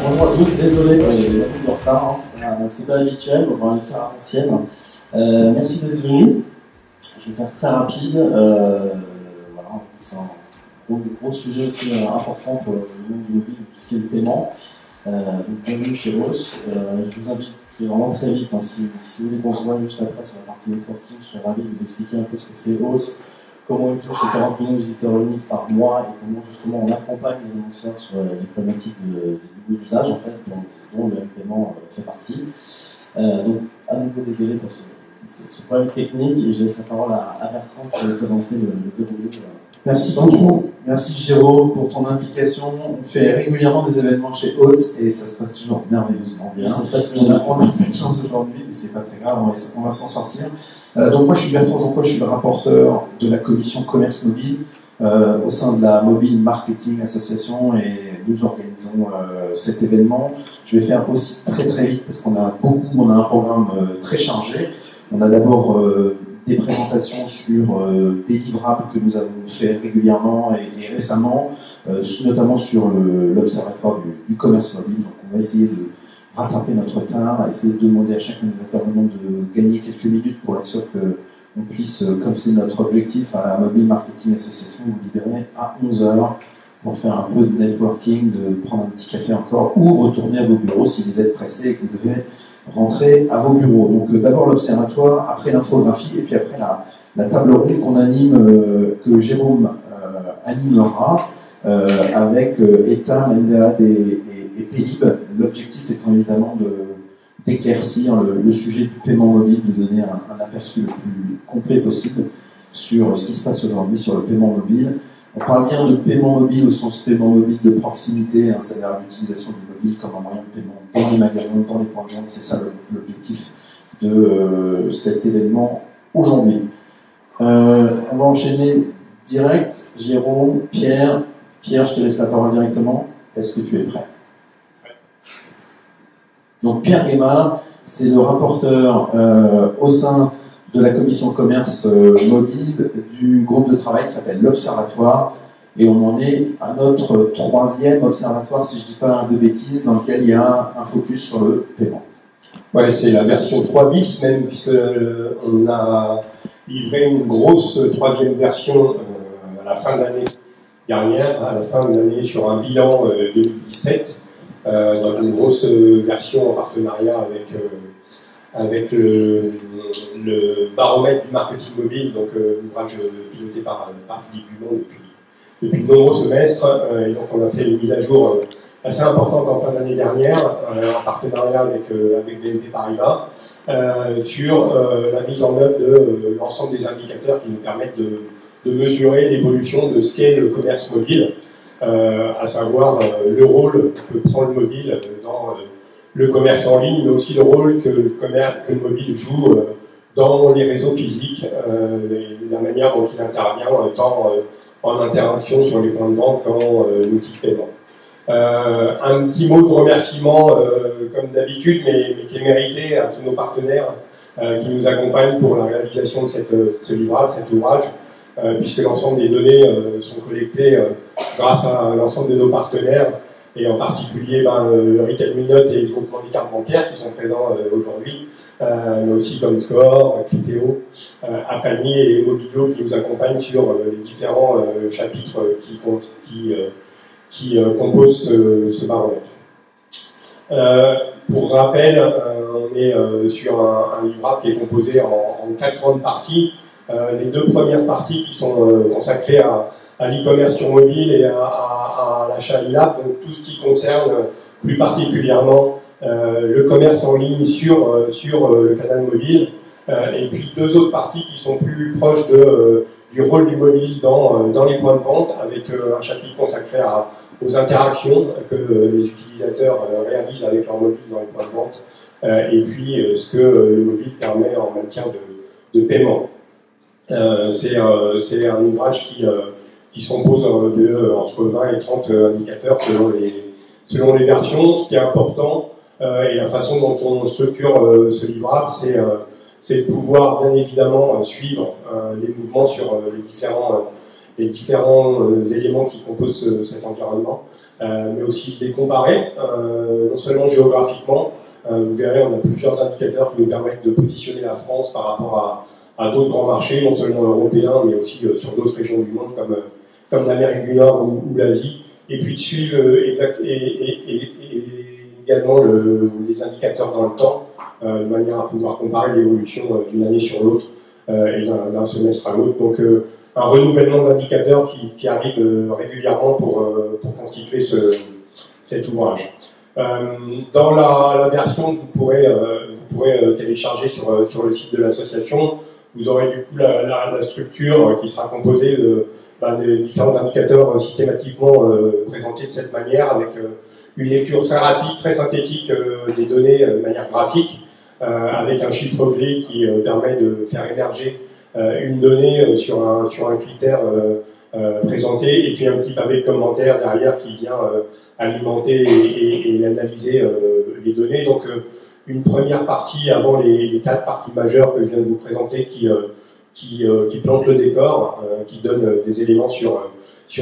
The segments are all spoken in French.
Bonjour à tous, désolé pour les minutes de retard, hein, c'est pas habituel, on va le faire à l'ancienne. Merci d'être venu. Je vais faire très rapide. Voilà, c'est un gros sujet aussi important pour le monde du mobile, tout ce qui est le paiement. Donc bienvenue chez Hauss. Je vous invite, je vais vraiment très vite, hein, si vous voulez qu'on se voit juste après sur la partie networking, je serais ravi de vous expliquer un peu ce que fait Hauss, comment il touche ces 40 millions de visiteurs uniques par mois et comment justement on accompagne les annonceurs sur les problématiques de nouveaux usages en fait, dont le paiement fait partie. Donc à nouveau désolé pour ce problème technique et je laisse la parole à Bertrand pour vous présenter le déroulé. Merci beaucoup, merci Jérôme pour ton implication. On fait régulièrement des événements chez Hauss et ça se passe toujours merveilleusement bien. Ça se passe bien. On a pas de chance aujourd'hui, mais c'est pas très grave, on va s'en sortir. Donc moi je suis Bertrand Jonquois, je suis le rapporteur de la commission commerce mobile au sein de la Mobile Marketing Association et nous organisons cet événement. Je vais faire aussi très vite parce qu'on a un programme très chargé. On a d'abord des présentations sur des livrables que nous avons fait régulièrement et récemment, notamment sur l'observatoire du commerce mobile. Donc on va essayer de rattraper notre retard, essayer de demander à chacun des intervenants de gagner quelques minutes pour être sûr qu'on puisse, comme c'est notre objectif à la Mobile Marketing Association, vous libérer à 11h pour faire un peu de networking, de prendre un petit café encore ou retourner à vos bureaux si vous êtes pressés et que vous devez rentrer à vos bureaux. Donc d'abord l'observatoire, après l'infographie et puis après la table ronde qu'on anime, que Jérôme animera avec Etam, Endad et Pélib. L'objectif étant évidemment d'éclaircir le sujet du paiement mobile, de donner un aperçu le plus complet possible sur ce qui se passe aujourd'hui sur le paiement mobile. On parle bien de paiement mobile au sens paiement mobile de proximité, hein, c'est-à-dire l'utilisation du mobile comme un moyen de paiement dans les magasins, dans les points de vente, c'est ça l'objectif de cet événement aujourd'hui. On va enchaîner direct. Jérôme, Pierre, je te laisse la parole directement. Est-ce que tu es prêt? Donc Pierre Guémard, c'est le rapporteur au sein de la commission commerce mobile du groupe de travail qui s'appelle l'Observatoire. Et on en est à notre 3e observatoire, si je ne dis pas de bêtises, dans lequel il y a un focus sur le paiement. Ouais, c'est la version 3 bis même, puisque on a livré une grosse 3e version à la fin de l'année dernière, à la fin de l'année sur un bilan 2017, dans une grosse version en partenariat avec le baromètre du marketing mobile, donc l'ouvrage piloté par Philippe Dumont depuis de nombreux semestres. Et donc on a fait une mise à jour assez importante en fin d'année dernière, en partenariat avec BNP Paribas, sur la mise en œuvre de l'ensemble des indicateurs qui nous permettent de mesurer l'évolution de ce qu'est le commerce mobile, à savoir le rôle que prend le mobile dans le commerce en ligne, mais aussi le rôle que le mobile joue dans les réseaux physiques, la manière dont il intervient tant en interaction sur les points de vente qu'en outil de paiement. Un petit mot de remerciement, comme d'habitude, mais qui est mérité à tous nos partenaires qui nous accompagnent pour la réalisation de ce livrable, cet ouvrage, puisque l'ensemble des données sont collectées grâce à l'ensemble de nos partenaires, et en particulier le Retail Minute et le groupement des cartes bancaires qui sont présents aujourd'hui, mais aussi comme Score, Criteo, Apani et Mobilio qui nous accompagnent sur les différents chapitres qui composent ce baromètre. Pour rappel, on est sur un livrable qui est composé en 4 grandes parties. Les 2 premières parties qui sont consacrées à l'e-commerce sur mobile et à l'achat e-lab, donc tout ce qui concerne plus particulièrement le commerce en ligne sur le canal mobile, et puis 2 autres parties qui sont plus proches du rôle du mobile dans les points de vente, avec un chapitre consacré aux interactions que les utilisateurs réalisent avec leur mobile dans les points de vente, et puis ce que le mobile permet en matière de paiement. C'est un ouvrage qui se compose entre 20 et 30 indicateurs selon les versions. Ce qui est important, et la façon dont on structure ce livrable, c'est de pouvoir bien évidemment suivre les mouvements sur les différents éléments qui composent cet environnement, mais aussi de les comparer, non seulement géographiquement. Vous verrez, on a plusieurs indicateurs qui nous permettent de positionner la France par rapport à d'autres grands marchés, non seulement européens, mais aussi sur d'autres régions du monde comme l'Amérique du Nord ou l'Asie, et puis de suivre également les indicateurs dans le temps, de manière à pouvoir comparer l'évolution d'une année sur l'autre et d'un semestre à l'autre. Donc un renouvellement d'indicateurs qui arrive régulièrement pour constituer cet ouvrage. Dans la version que vous pourrez télécharger sur le site de l'association, vous aurez du coup la structure qui sera composée des différents indicateurs systématiquement présentés de cette manière, avec une lecture très rapide, très synthétique des données de manière graphique, avec un chiffre clé qui permet de faire émerger une donnée sur un critère présenté, et puis un petit pavé de commentaires derrière qui vient alimenter et analyser les données. Donc une première partie avant les 4 parties majeures que je viens de vous présenter qui plante le décor, qui donne des éléments sur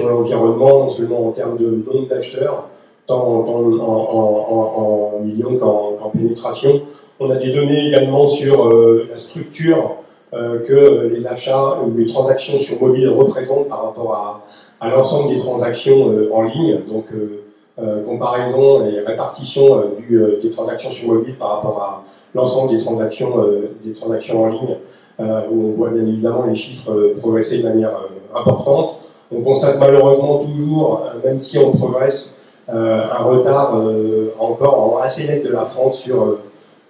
l'environnement, non seulement en termes de nombre d'acheteurs, tant en millions qu'en pénétration. On a des données également sur la structure que les achats ou les transactions sur mobile représentent par rapport à l'ensemble des transactions en ligne. Donc comparaison et répartition des transactions sur mobile par rapport à l'ensemble des transactions en ligne, où on voit bien évidemment les chiffres progresser de manière importante. On constate malheureusement toujours, même si on progresse, un retard encore assez net de la France sur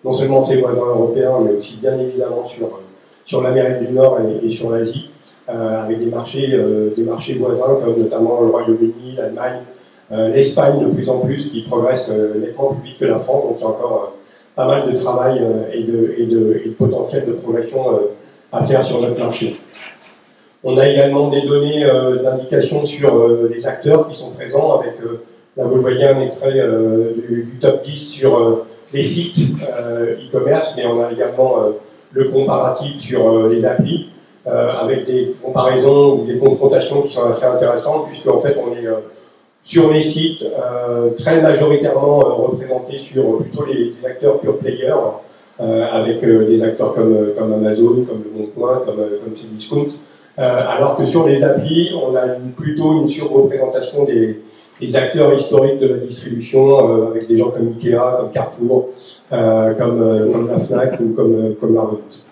non seulement ses voisins européens, mais aussi bien évidemment sur l'Amérique du Nord et sur l'Asie, avec des marchés voisins comme notamment le Royaume-Uni, l'Allemagne, l'Espagne de plus en plus, qui progresse nettement plus vite que la France. Donc il y a encore pas mal de travail et de potentiel de progression à faire sur notre marché. On a également des données d'indication sur les acteurs qui sont présents, avec, là vous voyez un extrait du top 10 sur les sites e-commerce, mais on a également le comparatif sur les applis, avec des comparaisons ou des confrontations qui sont assez intéressantes, puisque en fait on est sur les sites très majoritairement représentés sur plutôt les acteurs pure players, avec des acteurs comme Amazon, comme Le Bon Coin, comme Cdiscount, alors que sur les applis, on a plutôt une surreprésentation des acteurs historiques de la distribution, avec des gens comme Ikea, comme Carrefour, comme la Fnac ou comme la Redoute.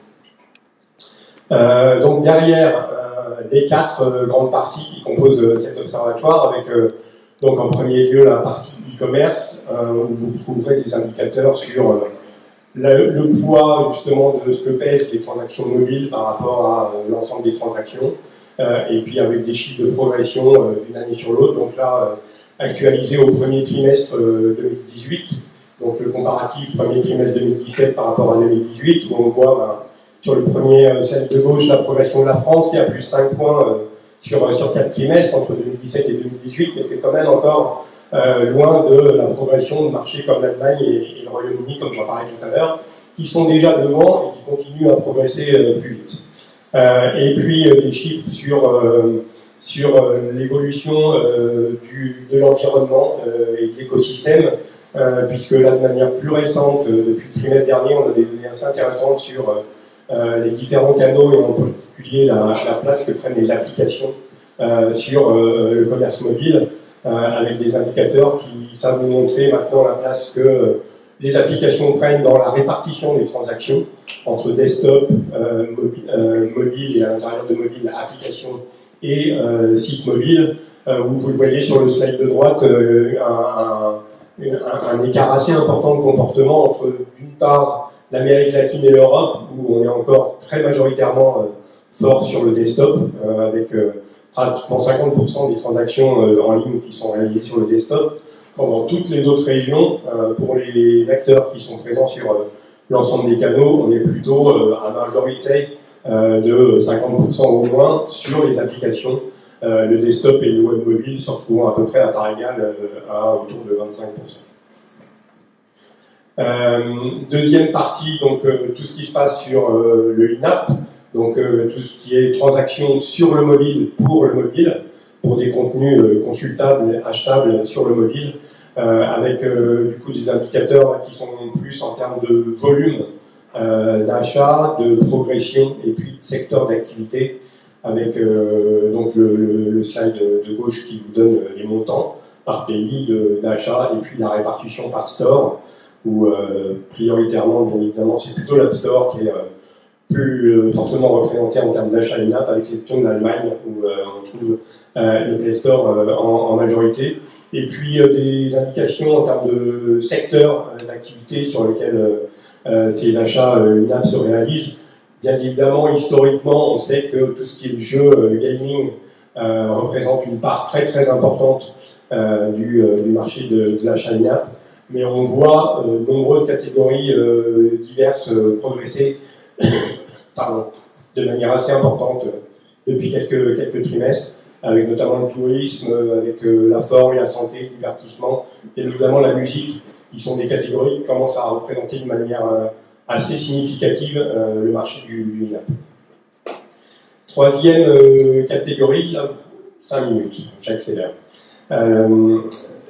Donc derrière les 4 grandes parties qui composent cet observatoire, avec donc en premier lieu la partie e-commerce, où vous trouverez des indicateurs sur le poids justement de ce que pèsent les transactions mobiles par rapport à l'ensemble des transactions, et puis avec des chiffres de progression d'une année sur l'autre. Donc là, actualisé au premier trimestre 2018, donc le comparatif premier trimestre 2017 par rapport à 2018, où on voit sur le premier slide de gauche la progression de la France, qui a plus 5 points sur 4 trimestres entre 2017 et 2018, mais qui est quand même encore loin de la progression de marchés comme l'Allemagne et le Royaume-Uni, comme j'en parlais tout à l'heure, qui sont déjà devant et qui continuent à progresser plus vite. Et puis des chiffres sur l'évolution de l'environnement et de l'écosystème, puisque là, de manière plus récente, depuis le trimestre dernier, on a des données assez intéressantes sur les différents canaux et en particulier la place que prennent les applications sur le commerce mobile, avec des indicateurs qui savent nous montrer maintenant la place que les applications prennent dans la répartition des transactions entre desktop, mobile et à l'intérieur de mobile, application et site mobile, où vous le voyez sur le slide de droite, un écart assez important de comportement entre, d'une part, l'Amérique latine et l'Europe, où on est encore très majoritairement fort sur le desktop, avec pratiquement 50% des transactions en ligne qui sont réalisées sur le desktop. Pendant toutes les autres régions, pour les acteurs qui sont présents sur l'ensemble des canaux, on est plutôt à majorité de 50% au moins sur les applications, le desktop et le web mobile se retrouvant à peu près à part égale à autour de 25%. Deuxième partie, donc tout ce qui se passe sur le in-app, donc tout ce qui est transactions sur le mobile pour le mobile, pour des contenus consultables, achetables sur le mobile, avec du coup des indicateurs qui sont plus en termes de volume d'achat, de progression et puis de secteur d'activité, avec donc le slide de gauche qui vous donne les montants par pays d'achat et puis la répartition par store, où prioritairement, bien évidemment, c'est plutôt l'App Store qui est plus fortement représenté en termes d'achat in-app, avec l'exception de l'Allemagne, où on trouve le Play Store en majorité. Et puis des indications en termes de secteur d'activité sur lequel ces achats in-app se réalisent. Bien évidemment, historiquement, on sait que tout ce qui est jeu, le gaming, représente une part très très importante du marché de l'achat in-app. Mais on voit nombreuses catégories diverses progresser pardon, de manière assez importante depuis quelques trimestres, avec notamment le tourisme, avec la forme et la santé, le divertissement, et évidemment la musique, qui sont des catégories qui commencent à représenter de manière assez significative le marché du in-app. Troisième catégorie, là, 5 minutes, j'accélère.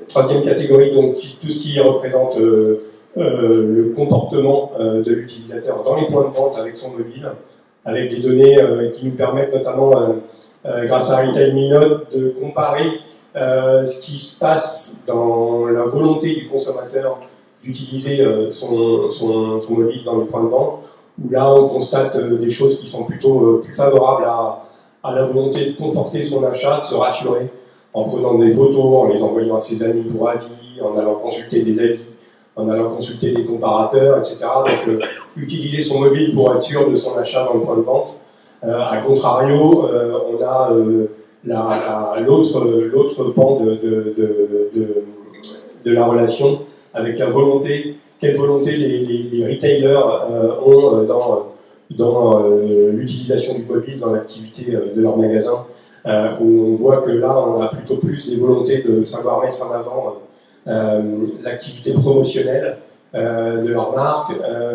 Troisième catégorie, donc tout ce qui représente le comportement de l'utilisateur dans les points de vente avec son mobile, avec des données qui nous permettent notamment, grâce à Retail Minute, de comparer ce qui se passe dans la volonté du consommateur d'utiliser son mobile dans les points de vente, où là on constate des choses qui sont plutôt plus favorables à la volonté de conforter son achat, de se rassurer, en prenant des photos, en les envoyant à ses amis pour avis, en allant consulter des avis, en allant consulter des comparateurs, etc. Donc, utiliser son mobile pour être sûr de son achat dans le point de vente. A contrario, on a l'autre pan de la relation avec la volonté, quelle volonté les retailers ont dans l'utilisation du mobile, dans l'activité de leur magasin. Où on voit que là, on a plutôt plus des volontés de savoir mettre en avant l'activité promotionnelle de leur marque,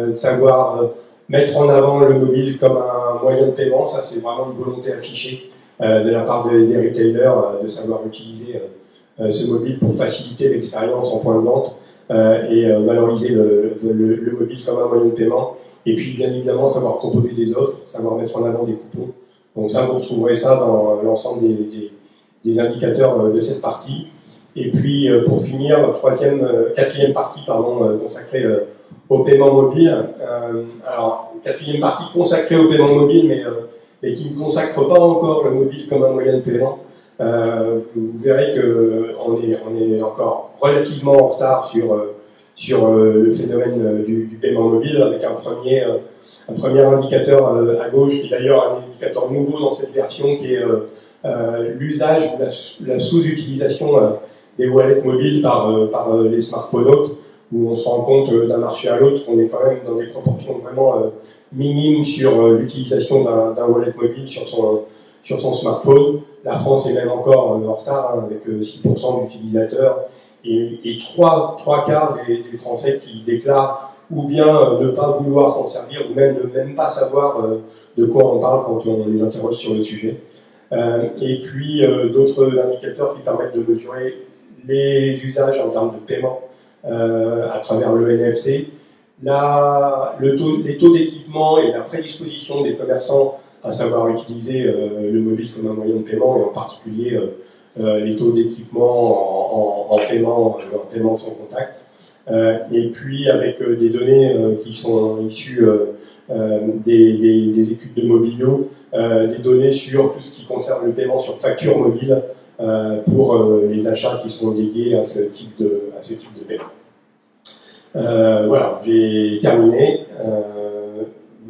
de savoir mettre en avant le mobile comme un moyen de paiement. Ça, c'est vraiment une volonté affichée de la part des retailers de savoir utiliser ce mobile pour faciliter l'expérience en point de vente et valoriser le mobile comme un moyen de paiement. Et puis, bien évidemment, savoir proposer des offres, savoir mettre en avant des coupons. Donc ça, vous retrouverez ça dans l'ensemble des indicateurs de cette partie. Et puis, pour finir, quatrième partie consacrée au paiement mobile. Alors, quatrième partie consacrée au paiement mobile, mais qui ne consacre pas encore le mobile comme un moyen de paiement. Vous verrez qu'on est encore relativement en retard sur le phénomène du paiement mobile, avec un premier indicateur à gauche, qui est d'ailleurs un indicateur nouveau dans cette version, qui est l'usage ou la sous-utilisation des wallets mobiles par les smartphones autres, où on se rend compte d'un marché à l'autre qu'on est quand même dans des proportions vraiment minimes sur l'utilisation d'un wallet mobile sur son smartphone. La France est même encore en retard, avec 6% d'utilisateurs et 3 quarts des Français qui déclarent ou bien ne pas vouloir s'en servir, ou même ne même pas savoir de quoi on parle quand on les interroge sur le sujet. Et puis d'autres indicateurs qui permettent de mesurer les usages en termes de paiement à travers le NFC. Les taux d'équipement et la prédisposition des commerçants à savoir utiliser le mobile comme un moyen de paiement, et en particulier les taux d'équipement en paiement sans contact. Et puis avec des données qui sont issues des études de Mobilio, des données sur tout ce qui concerne le paiement sur facture mobile pour les achats qui sont dédiés à ce type de paiement. Voilà, j'ai terminé.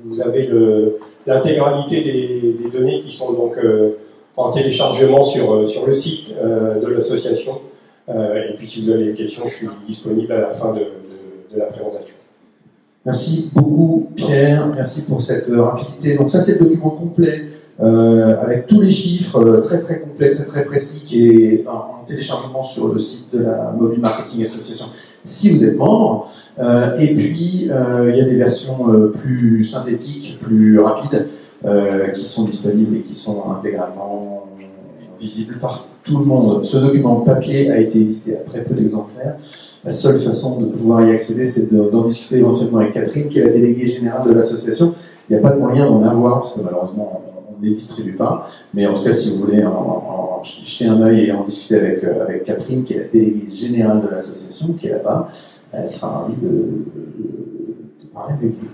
Vous avez l'intégralité des données qui sont donc en téléchargement sur le site de l'association. Et puis si vous avez des questions, je suis disponible à la fin de la présentation. Merci beaucoup Pierre, merci pour cette rapidité. Donc ça c'est le document complet avec tous les chiffres très très complets, très très précis, qui est en téléchargement sur le site de la Mobile Marketing Association si vous êtes membre. Et puis il y a des versions plus synthétiques, plus rapides qui sont disponibles et qui sont intégralement visible par tout le monde. Ce document papier a été édité à très peu d'exemplaires. La seule façon de pouvoir y accéder, c'est d'en discuter éventuellement avec Catherine, qui est la déléguée générale de l'association. Il n'y a pas de moyen d'en avoir, parce que malheureusement, on ne les distribue pas. Mais en tout cas, si vous voulez en jeter un œil et en discuter avec Catherine, qui est la déléguée générale de l'association, qui est là-bas, elle sera ravie de parler avec vous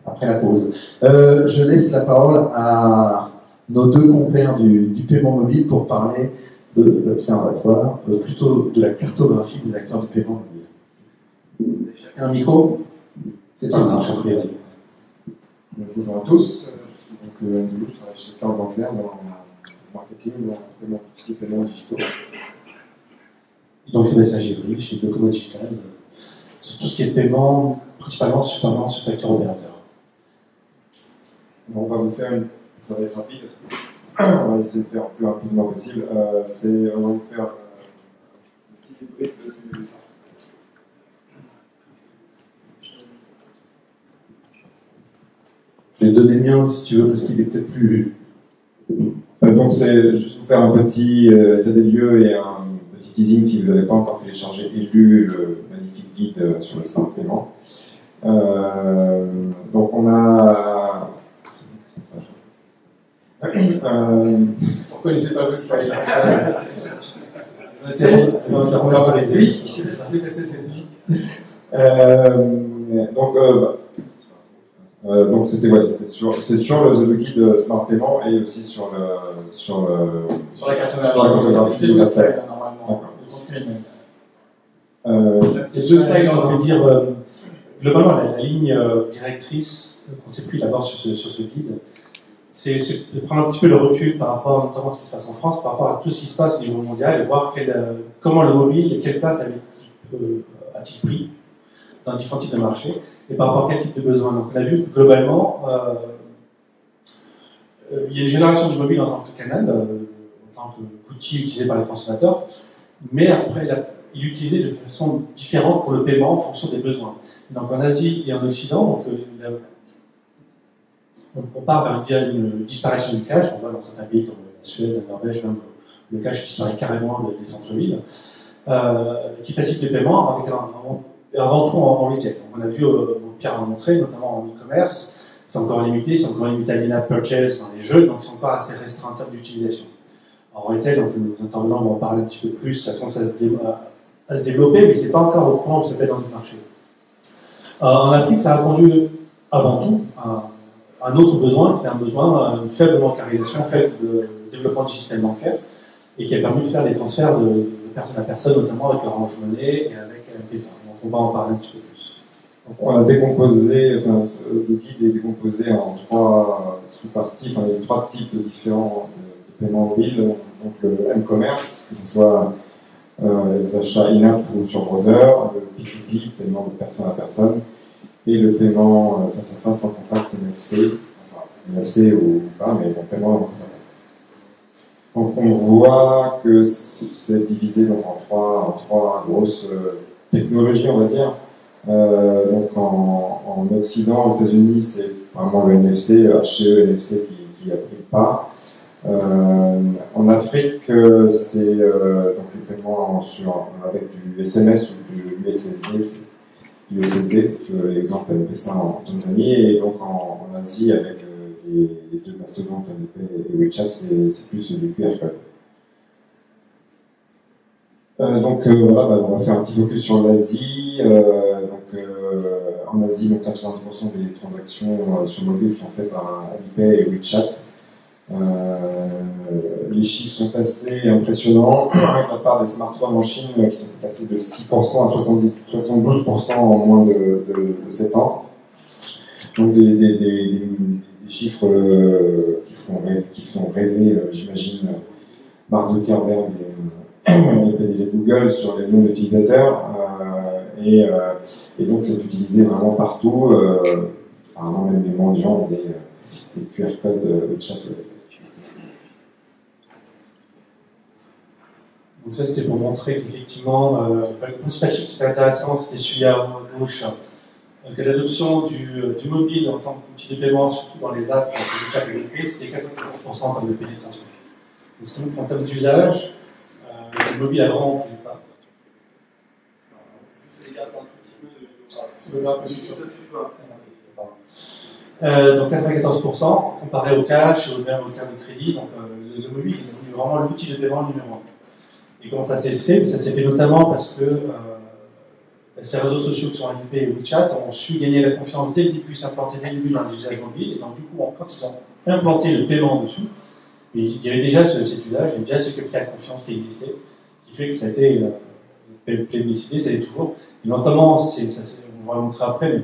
après la pause. Je laisse la parole à nos deux compères du paiement mobile pour parler de l'observatoire, plutôt de la cartographie des acteurs du paiement mobile. Chacun un micro? C'est parti. Bonjour à tous, je suis donc Andrew, je travaille chez Carte Bancaire dans le marketing, dans tout ce qui est paiement digitaux. Donc Sébastien Givry, chez Docomo Digital, sur tout ce qui est paiement, principalement sur facture opérateur. On va vous faire ça va être rapide, on va essayer de faire le plus rapidement possible. On va vous faire un petit débrief du... Je vais donner le mien si tu veux, parce qu'il est peut-être plus... donc c'est juste vous faire un petit état des lieux et un petit teasing si vous n'avez pas encore téléchargé et lu le magnifique guide sur le smart paiement. Donc on a... Vous ne connaissez pas vous ce qu'il donc c'était sur le guide Smart Payment et aussi sur la cartographie. C'est le slide normalement. Les deux slides, on peut dire globalement la ligne directrice qu'on s'appuie d'abord sur ce guide. C'est de prendre un petit peu le recul par rapport notamment à ce qui se passe en France, par rapport à tout ce qui se passe au niveau mondial et voir comment le mobile, quelle place a-t-il pris dans différents types de marchés et par rapport à quel type de besoins. Donc on a vu que globalement, il y a une génération du mobile en tant que canal, en tant qu'outil utilisé par les consommateurs, mais après il est utilisé de façon différente pour le paiement en fonction des besoins. Donc en Asie et en Occident, donc, on part vers une disparition du cash. On voit dans certains pays comme la Suède, la Norvège, même le cash disparaît carrément des centres-villes, qui facilite les paiements avec avant tout en retail. On a vu, Pierre a montré, notamment en e-commerce, c'est encore limité à l'in-app purchase dans les jeux, donc c'est encore assez restreint en termes d'utilisation. En retail, donc nos intervenants vont en parler un petit peu plus, ça commence à se développer, mais c'est pas encore au point où ça fait dans le marché. En Afrique, ça a répondu avant tout à un autre besoin, qui est un besoin, une faible bancarisation, faible de développement du système bancaire, et qui a permis de faire des transferts de personne à personne, notamment avec Orange Money et avec M-Pesa. Donc on va en parler un petit peu plus. Donc on a décomposé, le guide est décomposé en trois sous-parties, il y a trois types différents de paiements mobiles. Donc le M-commerce, que ce soit les achats in-app ou sur browser, le P2P, paiement de personne à personne, et le paiement face à face en contact NFC, enfin NFC ou pas, mais le paiement face à face. Donc on voit que c'est divisé donc, en trois grosses technologies, on va dire. Donc en Occident, aux États-Unis, c'est vraiment le NFC, HCE, NFC qui a pris le pas. En Afrique, c'est donc le paiement avec du SMS ou du USSD. L'exemple M-Pesa en Tanzanie, et donc en Asie, avec les deux mastodontes PayPal et WeChat, c'est plus du QR code. Donc voilà, on va faire un petit focus sur l'Asie. En Asie, donc 90% des transactions sur mobile sont faites par Alipay et WeChat. Les chiffres sont assez impressionnants, avec la part des smartphones en Chine qui sont passés de 6% à 72% en moins de 7 ans. Donc des chiffres qui font rêver, j'imagine, Mark Zuckerberg et le PDG de Google sur les millions d'utilisateurs. Et donc c'est utilisé vraiment partout. Apparemment même les mendiants ont des QR codes WeChat. Donc ça, c'était pour montrer qu'effectivement, le principal chiffre qui était intéressant, c'était celui à gauche, que l'adoption du mobile en tant qu'outil de paiement, surtout dans les apps, c'était 94% en termes de pénétration. ce qui montre qu'en termes d'usage, le mobile a vraiment pris le pas. Donc 94% comparé au cash et même aux cartes de crédit. Donc le mobile est devenu vraiment l'outil de paiement numéro 1. Et comment ça s'est fait? Ça s'est fait notamment parce que ces réseaux sociaux qui sont Alipay et WeChat ont su gagner la confiance dès le début, s'implanter dès le début dans l'usage mobile. Et donc du coup, quand ils ont implanté le paiement dessus, il y avait déjà cet usage, il y avait déjà ce capital de confiance qui existait, qui fait que ça a été plébiscité, ça l'est toujours. Et notamment, on va le montrer après, mais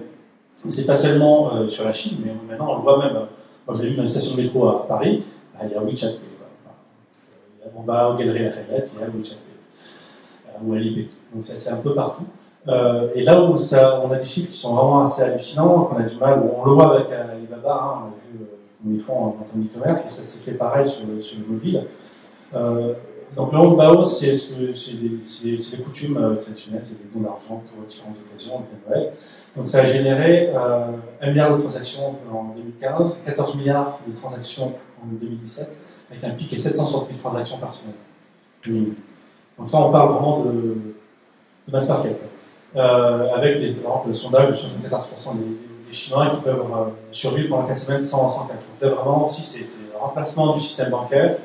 c'est pas seulement sur la Chine, mais maintenant on le voit même. Moi je l'ai vu dans une station de métro à Paris, il y a WeChat Pay. On va au Galeries Lafayette, il y a WeChat Pay, ou Alipay. Donc c'est un peu partout. Et là où on a des chiffres qui sont vraiment assez hallucinants, qu'on a du mal, on le voit avec Alibaba, hein, on a vu comment ils font en tant d'e-commerce, et ça s'est fait pareil sur le mobile. Donc le Hongbao, c'est les coutumes traditionnelles, c'est des dons d'argent pour différentes occasions, le Noël. Donc ça a généré 1 milliard de transactions en 2015, 14 milliards de transactions en 2017, avec un pic de 760 000 transactions par semaine. Donc ça, on parle vraiment de mass market. Avec par exemple, le sondage de 74% des Chinois qui peuvent survivre pendant 4 semaines sans cash. Donc là, vraiment aussi, c'est le remplacement du système bancaire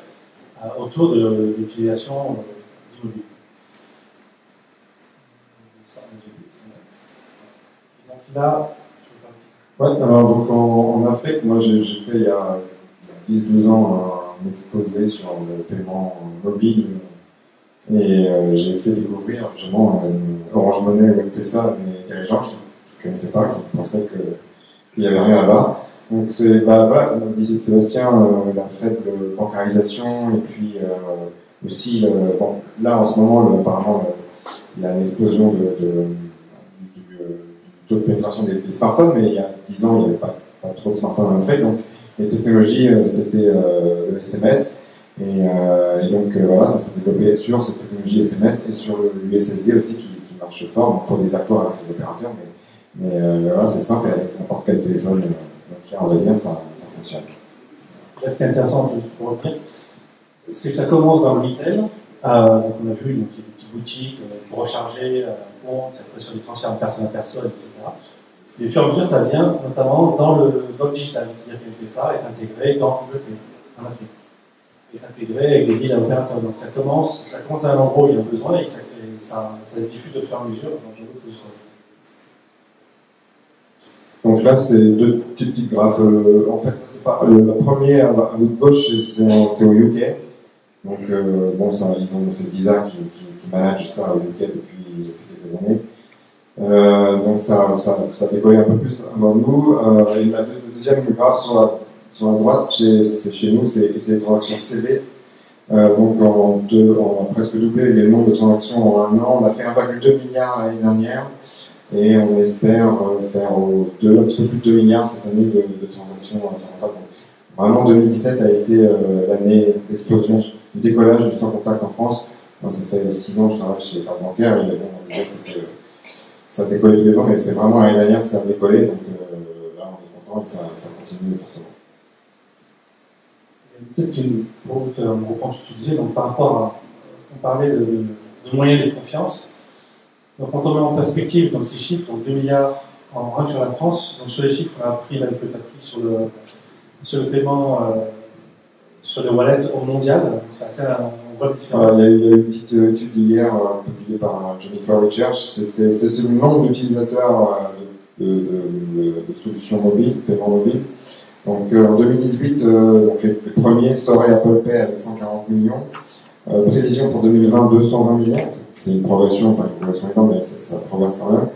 autour de l'utilisation du mobile. Donc là, ouais, alors donc en Afrique, moi j'ai fait il y a 10-12 ans un exposé sur le paiement mobile et j'ai fait découvrir justement Orange Money ou M-Pesa, mais il y a des gens qui ne connaissaient pas, qui pensaient qu'il n'y avait rien là-bas. Donc c'est, voilà, comme disait Sébastien, la faible bancarisation et puis aussi, bon, là en ce moment, apparemment, il y a une explosion du taux de pénétration des smartphones, mais il y a 10 ans, il n'y avait pas trop de smartphones en Afrique, donc les technologies, c'était le SMS, et donc voilà, ça s'est développé sur cette technologie SMS et sur l'USSD aussi qui marche fort, donc il faut des accords avec les opérateurs, mais voilà, c'est simple, avec n'importe quel téléphone, on va dire, ça fonctionne. Là, ce qui est intéressant, pour retenir, c'est que ça commence dans le retail. Donc on a vu donc, il y a des petites boutiques pour recharger un compte, après sur les transferts de personne à personne, etc. Et au fur et à mesure, ça vient notamment dans le digital, c'est-à-dire que ça est intégré dans le Pay en Afrique, est intégré avec des deals à opérateurs. Donc ça commence à un endroit où il y a besoin et ça se diffuse au fur et à mesure dans d'autres usages. Donc là, c'est deux petites graphes. En fait, c'est pas le premier à votre gauche, c'est au UK. Donc bon, c'est Visa qui manage ça au UK depuis quelques années. Donc ça décolle un peu plus avant nous. Et le deuxième graphe sur la droite, c'est chez nous, c'est les transactions CD. Donc on a presque doublé les nombres de transactions en un an. On a fait 1,2 milliard l'année dernière. Et on espère faire un petit peu plus de 2 milliards cette année de transactions sur contact. Vraiment, 2017 a été l'année d'explosion, du décollage du sans contact en France. Moi, ça fait 6 ans que je travaille chez les cartes bancaires, et bon, on disait que ça décollait tous les ans, mais c'est vraiment l'année dernière que ça a décollé, donc là, on est content et que ça continue fortement. Peut-être pour reprendre ce que tu disais, donc par rapport à, on parlait de moyens de confiance. Donc quand on met en perspective donc, ces chiffres, donc 2 milliards en run sur la France, donc sur les chiffres qu'on a appris, là, que tu as pris sur le paiement sur les wallets au mondial, on voit les différences. Il y a eu une petite étude d'hier publiée par Jennifer Research, c'est le nombre d'utilisateurs de solutions mobiles, de paiement mobile. Donc en 2018, donc les premiers seraient Apple Pay avec 140 millions, prévision pour 2020 220 millions. C'est une progression, pas une progression énorme, mais ça progresse quand même.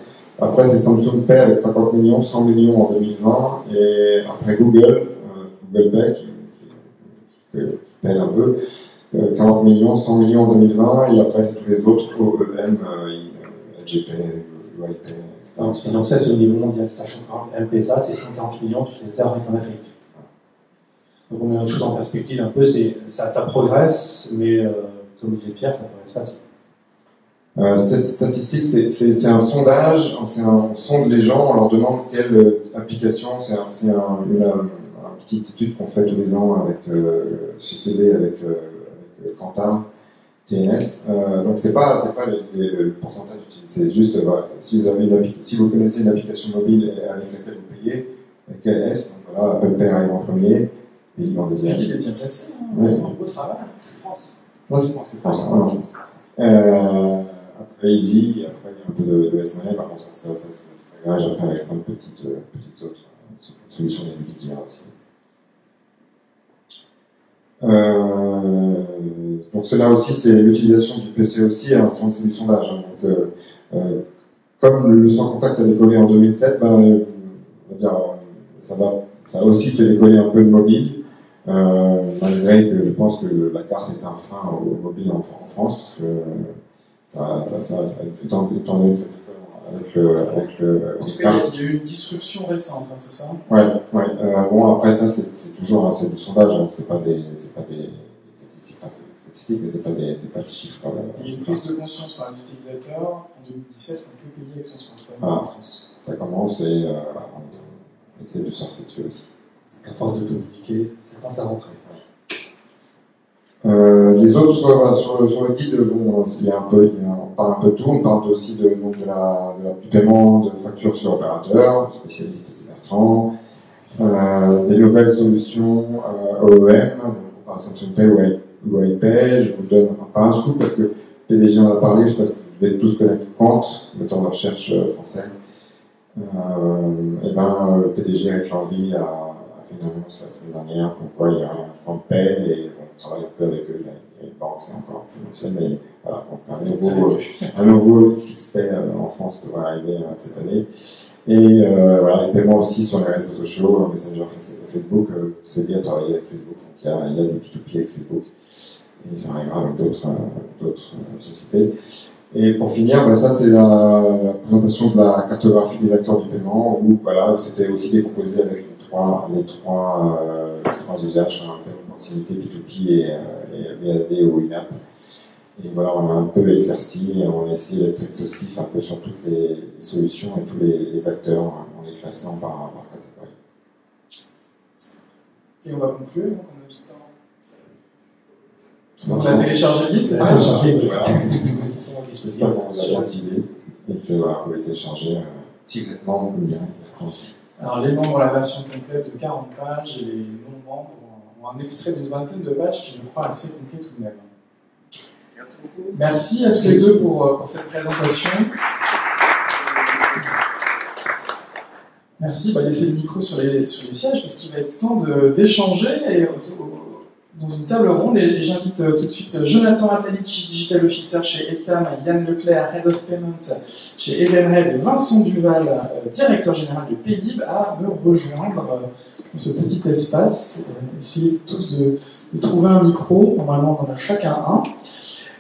Après, c'est Samsung Pay avec 50 millions, 100 millions en 2020. Et après Google Pay qui paye un peu, 40 millions, 100 millions en 2020. Et après, c'est tous les autres, OEM, LGP, UiPay, etc. Donc ça, c'est au niveau mondial. Sachant que M-Pesa, c'est 140 millions d'utilisateurs en Afrique. Donc on met une chose en perspective un peu, ça progresse, mais comme disait Pierre, ça progresse pas assez. Cette statistique, c'est un sondage, on sonde les gens, on leur demande quelle application, c'est une petite étude qu'on fait tous les ans avec chez CD, avec Quentin, TNS. Donc c'est pas le pourcentage utilisé, c'est juste voilà, si vous connaissez une application mobile avec laquelle vous payez, quelle est, donc voilà, Apple Pay arrive en premier, et en deuxième. Il est bien placé, hein. Ouais. C'est un beau travail. France. Ouais, c'est France, voilà, France. Après Easy, après il y a un peu de S-Money, par contre ça s'agrège après avec plein de petites autres solutions d'NVIDIA aussi. Donc cela aussi, c'est l'utilisation du PC aussi, hein, c'est du sondage. Hein, donc, comme le sans contact a décollé en 2007, on va dire, ça a aussi fait décoller un peu le mobile, malgré que je pense que la carte est un frein au mobile en France, parce que ça étant donné que ça décolle avec le En tout cas, il y a eu une disruption récente, hein, c'est ça? Ouais. Bon, après ça, c'est toujours c'est du sondage, hein, c'est pas des statistiques, enfin, c'est statistique, mais c'est pas des chiffres. Il y a une prise de conscience par les utilisateurs en 2017 qu'on peut payer avec son smartphone en France. Ça commence et on essaie de surfer dessus aussi. À force de communiquer, ça commence à rentrer. Les autres sur le guide, bon, on parle un peu de tout. On parle aussi du paiement de factures sur opérateur, spécialiste c'est Bertrand, des nouvelles solutions OEM, donc on parle Samsung Pay ou iPay. Je vous donne pas un scoop parce que PDG en a parlé, je sais pas si vous devez tous connaître Quant, moteur de recherche français. Le PDG Eric Jordi a fait une annonce la semaine dernière comme quoi il y a un Quant Pay et on travaille un peu avec eux. Il y a une banque, c'est encore financier, mais voilà, donc un nouveau XXPay en France devrait arriver cette année. Et voilà, les paiements aussi sur les réseaux sociaux, Messenger Facebook, c'est bien travailler avec Facebook, donc il y a du P2P avec Facebook, et ça arrivera avec d'autres sociétés. Et pour finir, ça c'est la présentation de la cartographie des acteurs du paiement, où voilà, c'était aussi décomposé avec les trois usages, paiement de proximité, P2P et VAD ou INAP. Et voilà, on a un peu éclairci et on a essayé d'être exhaustif un peu sur toutes les solutions et tous les acteurs en les classant par catégorie. Et on va conclure, donc en invitant. On a téléchargé le guide, c'est ça? Téléchargé, voilà. J'espère qu'on vous a bien teasé et que voilà, vous pouvez télécharger si vous êtes membre ou bien. Alors les membres ont la version complète de 40 pages et les non-membres ont un extrait d'une vingtaine de pages qui je crois assez complet tout de même. Merci beaucoup. Merci à tous les deux pour cette présentation. Merci. Laissez le micro sur les sièges parce qu'il va être temps d'échanger dans une table ronde. Et j'invite tout de suite Jonathan Atalici, Digital Officer chez Etam, Yann Leclerc, Head of Payment chez Edenred, et Vincent Duval, Directeur Général de Paylib, à me rejoindre dans ce petit espace. Essayez tous de trouver un micro. Normalement, on en a chacun un.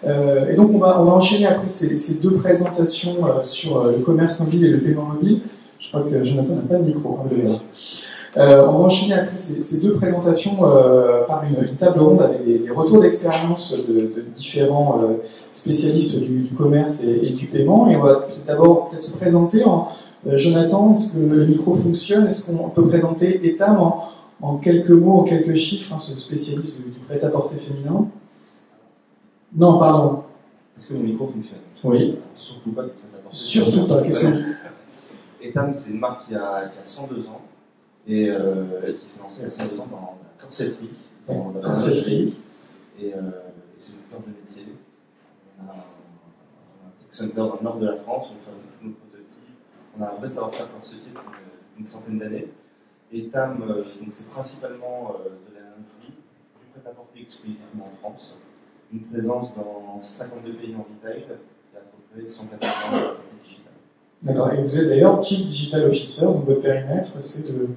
Et donc on va enchaîner après ces deux présentations sur le commerce mobile et le paiement mobile. Je crois que Jonathan n'a pas de micro. On va enchaîner après ces deux présentations par une table ronde avec des retours d'expérience de différents spécialistes du commerce et du paiement. Et on va d'abord peut-être se présenter Jonathan, est-ce que le micro fonctionne? Est-ce qu'on peut présenter Etam en quelques mots, en quelques chiffres, ce spécialiste du prêt-à-porter féminin? Non, pardon. Est-ce que mon micro fonctionne? Oui. Surtout pas du prêt-à-porter. Surtout pas. Qu'est-ce que... Etam, c'est une marque qui a 102 ans et qui s'est lancée il y a 102 ans dans la corsetterie. Corsetterie. Et c'est le cœur de métier. On a un tech center dans le nord de la France, on fabrique tous nos prototypes. On a un vrai savoir-faire corsetier depuis une centaine d'années. Etam, donc c'est principalement de la lingerie, du prêt-à-porter exclusivement en France. Une présence dans 52 pays en retail et à peu près 180 ans en digital. D'accord. Et vous êtes d'ailleurs Chief Digital Officer, donc votre périmètre, c'est de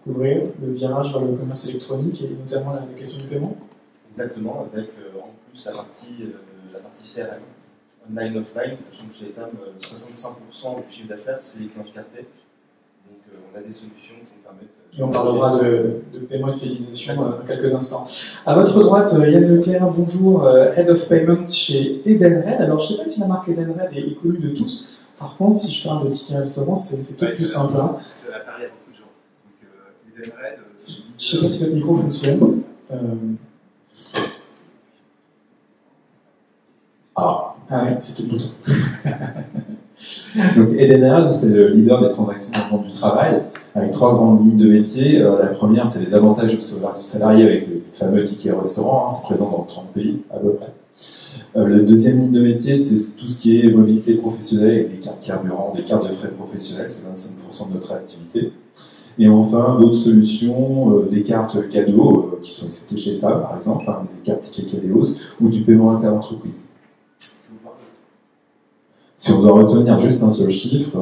couvrir le virage vers le commerce électronique et notamment la question du paiement? Exactement, avec en plus la partie CRM, online, offline, sachant que chez Etam, 65% du chiffre d'affaires, c'est les clients cartés. Donc on a des solutions qui nous permettent... Et on parlera de paiement et de fidélisation dans quelques instants. À votre droite, Yann Leclerc, bonjour, Head of Payment chez Edenred. Alors je ne sais pas si la marque Edenred est connue de tous. Par contre, si je parle de ticket restaurant, c'est peut-être plus simple. Hein. Ça apparaît à beaucoup de gens. Donc, Edenred, je ne sais pas si votre micro fonctionne. Ah ouais, c'était le bouton. Donc Edenred, c'est le leader des transactions dans le monde du travail, avec 3 grandes lignes de métier. La première, c'est les avantages du salarié avec le fameux ticket restaurant, c'est présent dans 30 pays à peu près. La deuxième ligne de métier, c'est tout ce qui est mobilité professionnelle, avec des cartes carburant, des cartes de frais professionnels, c'est 25% de notre activité. Et enfin, d'autres solutions, des cartes cadeaux, qui sont acceptées chez État, par exemple, des cartes tickets Cadeos, ou du paiement inter-entreprise. Si on doit retenir juste un seul chiffre,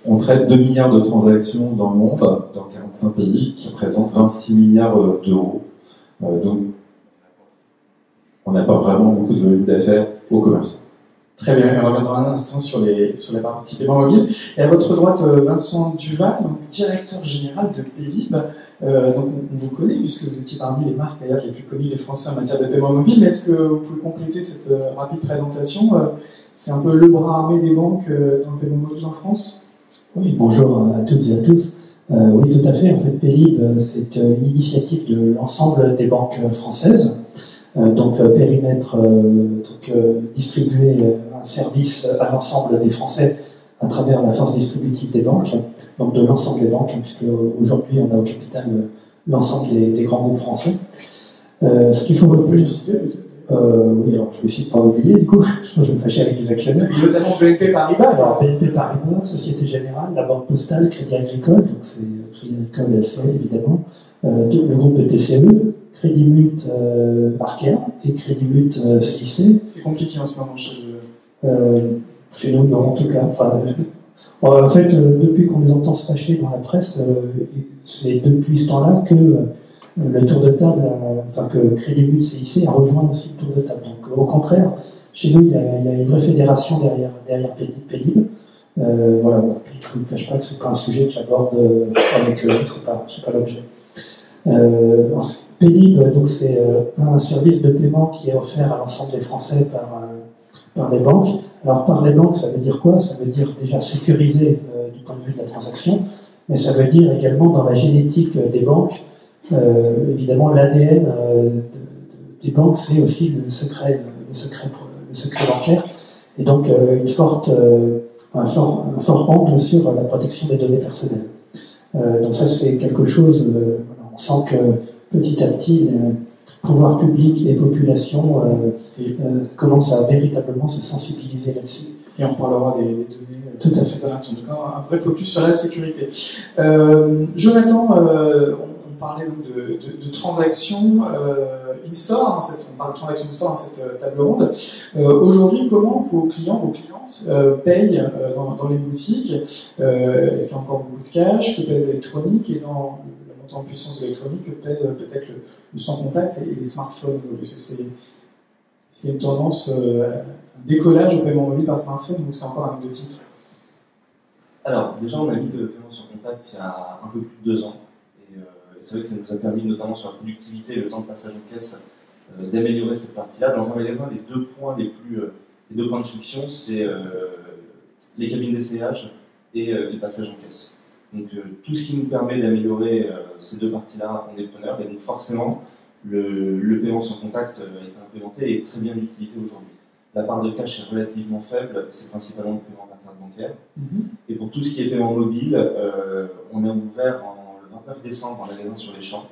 on traite 2 milliards de transactions dans le monde, dans 45 pays, qui représentent 26 milliards d'euros. Donc, on n'a pas vraiment beaucoup de volume d'affaires au commerce. Très bien, on reviendra un instant sur la partie paiement mobile. Et à votre droite, Vincent Duval, donc directeur général de Pélib. Donc on vous connaît, puisque vous étiez parmi les marques d'ailleurs les plus connues des Français en matière de paiement mobile. Mais est-ce que vous pouvez compléter cette rapide présentation? C'est un peu le bras armé des banques dans le paiement mobile en France? Oui, bonjour à toutes et à tous. Oui, tout à fait. En fait, Pélib, c'est une initiative de l'ensemble des banques françaises. Donc, périmètre, distribuer un service à l'ensemble des Français à travers la force distributive des banques, donc de l'ensemble des banques, puisque aujourd'hui on a au capital l'ensemble des grands groupes français. Ce qu'il faut publiciter. Oui, alors je vais essayer de ne pas oublier, du coup, je vais me fâcher avec les actionnaires. Et notamment BNP Paribas. Alors, BNP Paribas, Société Générale, la Banque Postale, Crédit Agricole, donc c'est Crédit Agricole LCL évidemment, le groupe de TCE, Crédit Mutuel Arkea et Crédit Mutuel CIC. C'est compliqué en ce moment chez eux. Chez nous, non, en tout cas. En fait, depuis qu'on les entend se fâcher dans la presse, c'est depuis ce temps-là que le tour de table, que Crédit Mutuel CIC a rejoint aussi le tour de table. Donc, au contraire, chez nous, il y a une vraie fédération derrière Pélib. Voilà. Puis, je ne vous cache pas que c'est pas un sujet que j'aborde avec eux, c'est pas l'objet. Pélib, donc c'est un service de paiement qui est offert à l'ensemble des Français par les banques. Alors par les banques, ça veut dire quoi? Ça veut dire déjà sécuriser du point de vue de la transaction, mais ça veut dire également dans la génétique des banques, évidemment l'ADN des banques, c'est aussi le secret bancaire, et donc un fort angle sur la protection des données personnelles. Donc ça c'est quelque chose, on sent que petit à petit, pouvoir public et population commencent à véritablement se sensibiliser là-dessus. Et on parlera des données tout à fait. Donc un vrai focus sur la sécurité. Jonathan, on parlait donc de transactions in-store, on parle de transactions in-store dans cette table ronde. Aujourd'hui, comment vos clientes payent dans les boutiques? Est-ce qu'il y a encore beaucoup de cash? Que pèse l'électronique? Et dans la montée en puissance de l'électronique, que pèse peut-être le sans contact et les smartphones? Est-ce que c'est une tendance, un décollage au paiement mobile par smartphone, ou c'est encore anecdotique? Alors, déjà, on a mis le paiement sans contact il y a un peu plus de 2 ans. Et c'est vrai que ça nous a permis, notamment sur la productivité et le temps de passage en caisse, d'améliorer cette partie-là. Dans un magasin, les deux points de friction, c'est les cabines d'essayage et le passage en caisse. Donc, tout ce qui nous permet d'améliorer ces deux parties-là, on est preneur. Et donc, forcément, le paiement sans contact a été implémenté et est très bien utilisé aujourd'hui. La part de cash est relativement faible, c'est principalement le paiement par carte bancaire. Et pour tout ce qui est paiement mobile, on a ouvert le 29 décembre un magasin sur les Champs.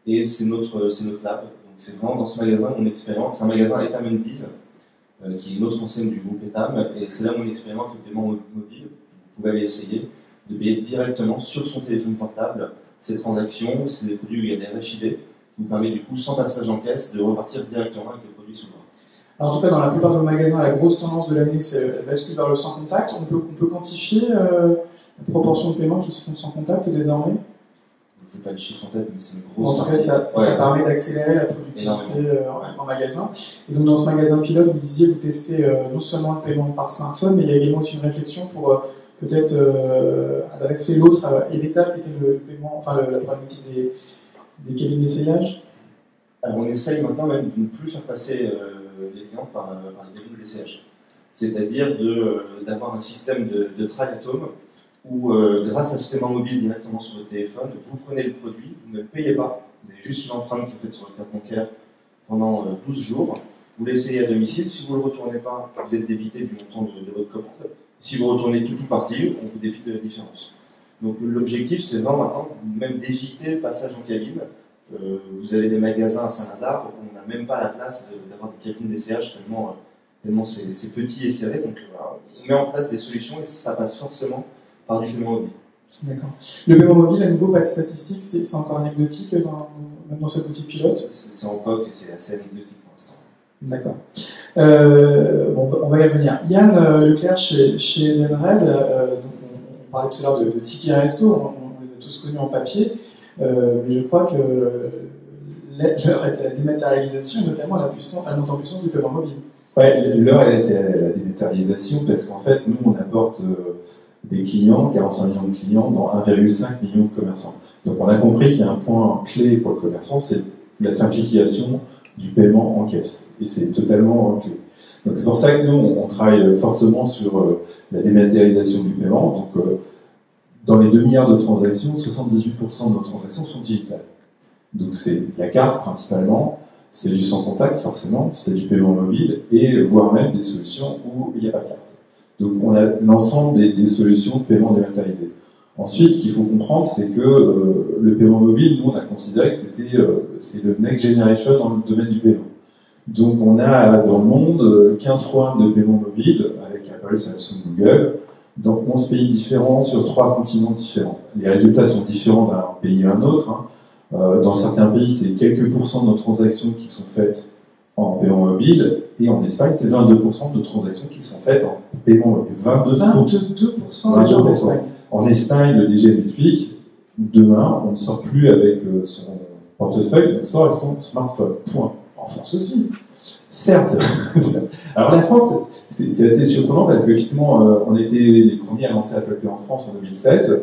Et c'est notre lab. Donc c'est vraiment dans ce magasin qu'on expérimente. C'est un magasin Etam & Dees, qui est une autre enseigne du groupe Etam. Et c'est là où on expérimente le paiement mobile. Vous pouvez aller essayer de payer directement sur son téléphone portable ces transactions. C'est des produits où il y a des RFID qui vous permet du coup, sans passage en caisse, de repartir directement avec les produits sous le bras. Alors, en tout cas, dans la plupart de nos magasins, la grosse tendance de l'année, c'est bascule vers le sans contact. On peut quantifier la proportion de paiements qui se font sans contact désormais? Je n'ai pas le chiffre en tête, mais c'est une grosse. En tout cas, ça permet d'accélérer la productivité en magasin. Et donc, dans ce magasin pilote, vous disiez, vous testez non seulement le paiement par smartphone, mais il y a également aussi une réflexion pour peut-être adresser l'autre étape qui était le paiement, la problématique des cabines d'essayage. Alors, on essaye maintenant même de ne plus faire passer les clients par les cabines d'essayage. C'est-à-dire d'avoir un système de track atome où, grâce à ce paiement mobile directement sur votre téléphone, vous prenez le produit, vous ne le payez pas, vous avez juste une empreinte qui est faite sur votre carte bancaire pendant 12 jours, vous l'essayez à domicile, si vous ne le retournez pas, vous êtes débité du montant de votre commande. Si vous retournez tout ou partie, on vous débite de la différence. Donc l'objectif, c'est vraiment maintenant même d'éviter le passage en cabine. Vous avez des magasins à Saint-Lazare, on n'a même pas la place d'avoir des cabines d'essayage tellement c'est petit et serré. Donc voilà, on met en place des solutions et ça passe forcément par du paiement mobile. D'accord. Le paiement mobile, à nouveau, pas de statistiques, c'est encore anecdotique même dans cette petite pilote. C'est en coque et c'est assez anecdotique pour l'instant. D'accord. Bon, on va y revenir. Yann Leclerc chez Edenred, donc on parlait tout à l'heure de tickets resto, on les a tous connus en papier, mais je crois que l'heure est à la dématérialisation, notamment à la montée en puissance du paiement mobile. Ouais, l'heure elle était à la dématérialisation parce qu'en fait, nous on apporte des clients, 45 millions de clients, dans 1,5 million de commerçants. Donc on a compris qu'il y a un point clé pour le commerçant, c'est la simplification du paiement en caisse. Et c'est totalement clé. Donc c'est pour ça que nous, on travaille fortement sur la dématérialisation du paiement. Donc dans les 2 milliards de transactions, 78% de nos transactions sont digitales. Donc c'est la carte principalement, c'est du sans contact forcément, c'est du paiement mobile, et voire même des solutions où il n'y a pas de carte. Donc on a l'ensemble des solutions de paiement dématérialisées. Ensuite, ce qu'il faut comprendre, c'est que le paiement mobile, nous on a considéré que c'est le next generation dans le domaine du paiement. Donc on a dans le monde 15 programmes de paiement mobile avec Apple, Samsung, Google, dans 11 pays différents sur 3 continents différents. Les résultats sont différents d'un pays à un autre. Dans certains pays, c'est quelques pourcents de nos transactions qui sont faites en paiement mobile, et en Espagne, c'est 22% de nos transactions qui sont faites en paiement mobile. 22% en Espagne. En Espagne, le DG m'explique, demain, on ne sort plus avec son portefeuille, on sort avec son smartphone. Point. En France aussi. Certes. Alors la France, c'est assez surprenant parce qu'effectivement, on était les premiers à lancer Apple Pay en France en 2016.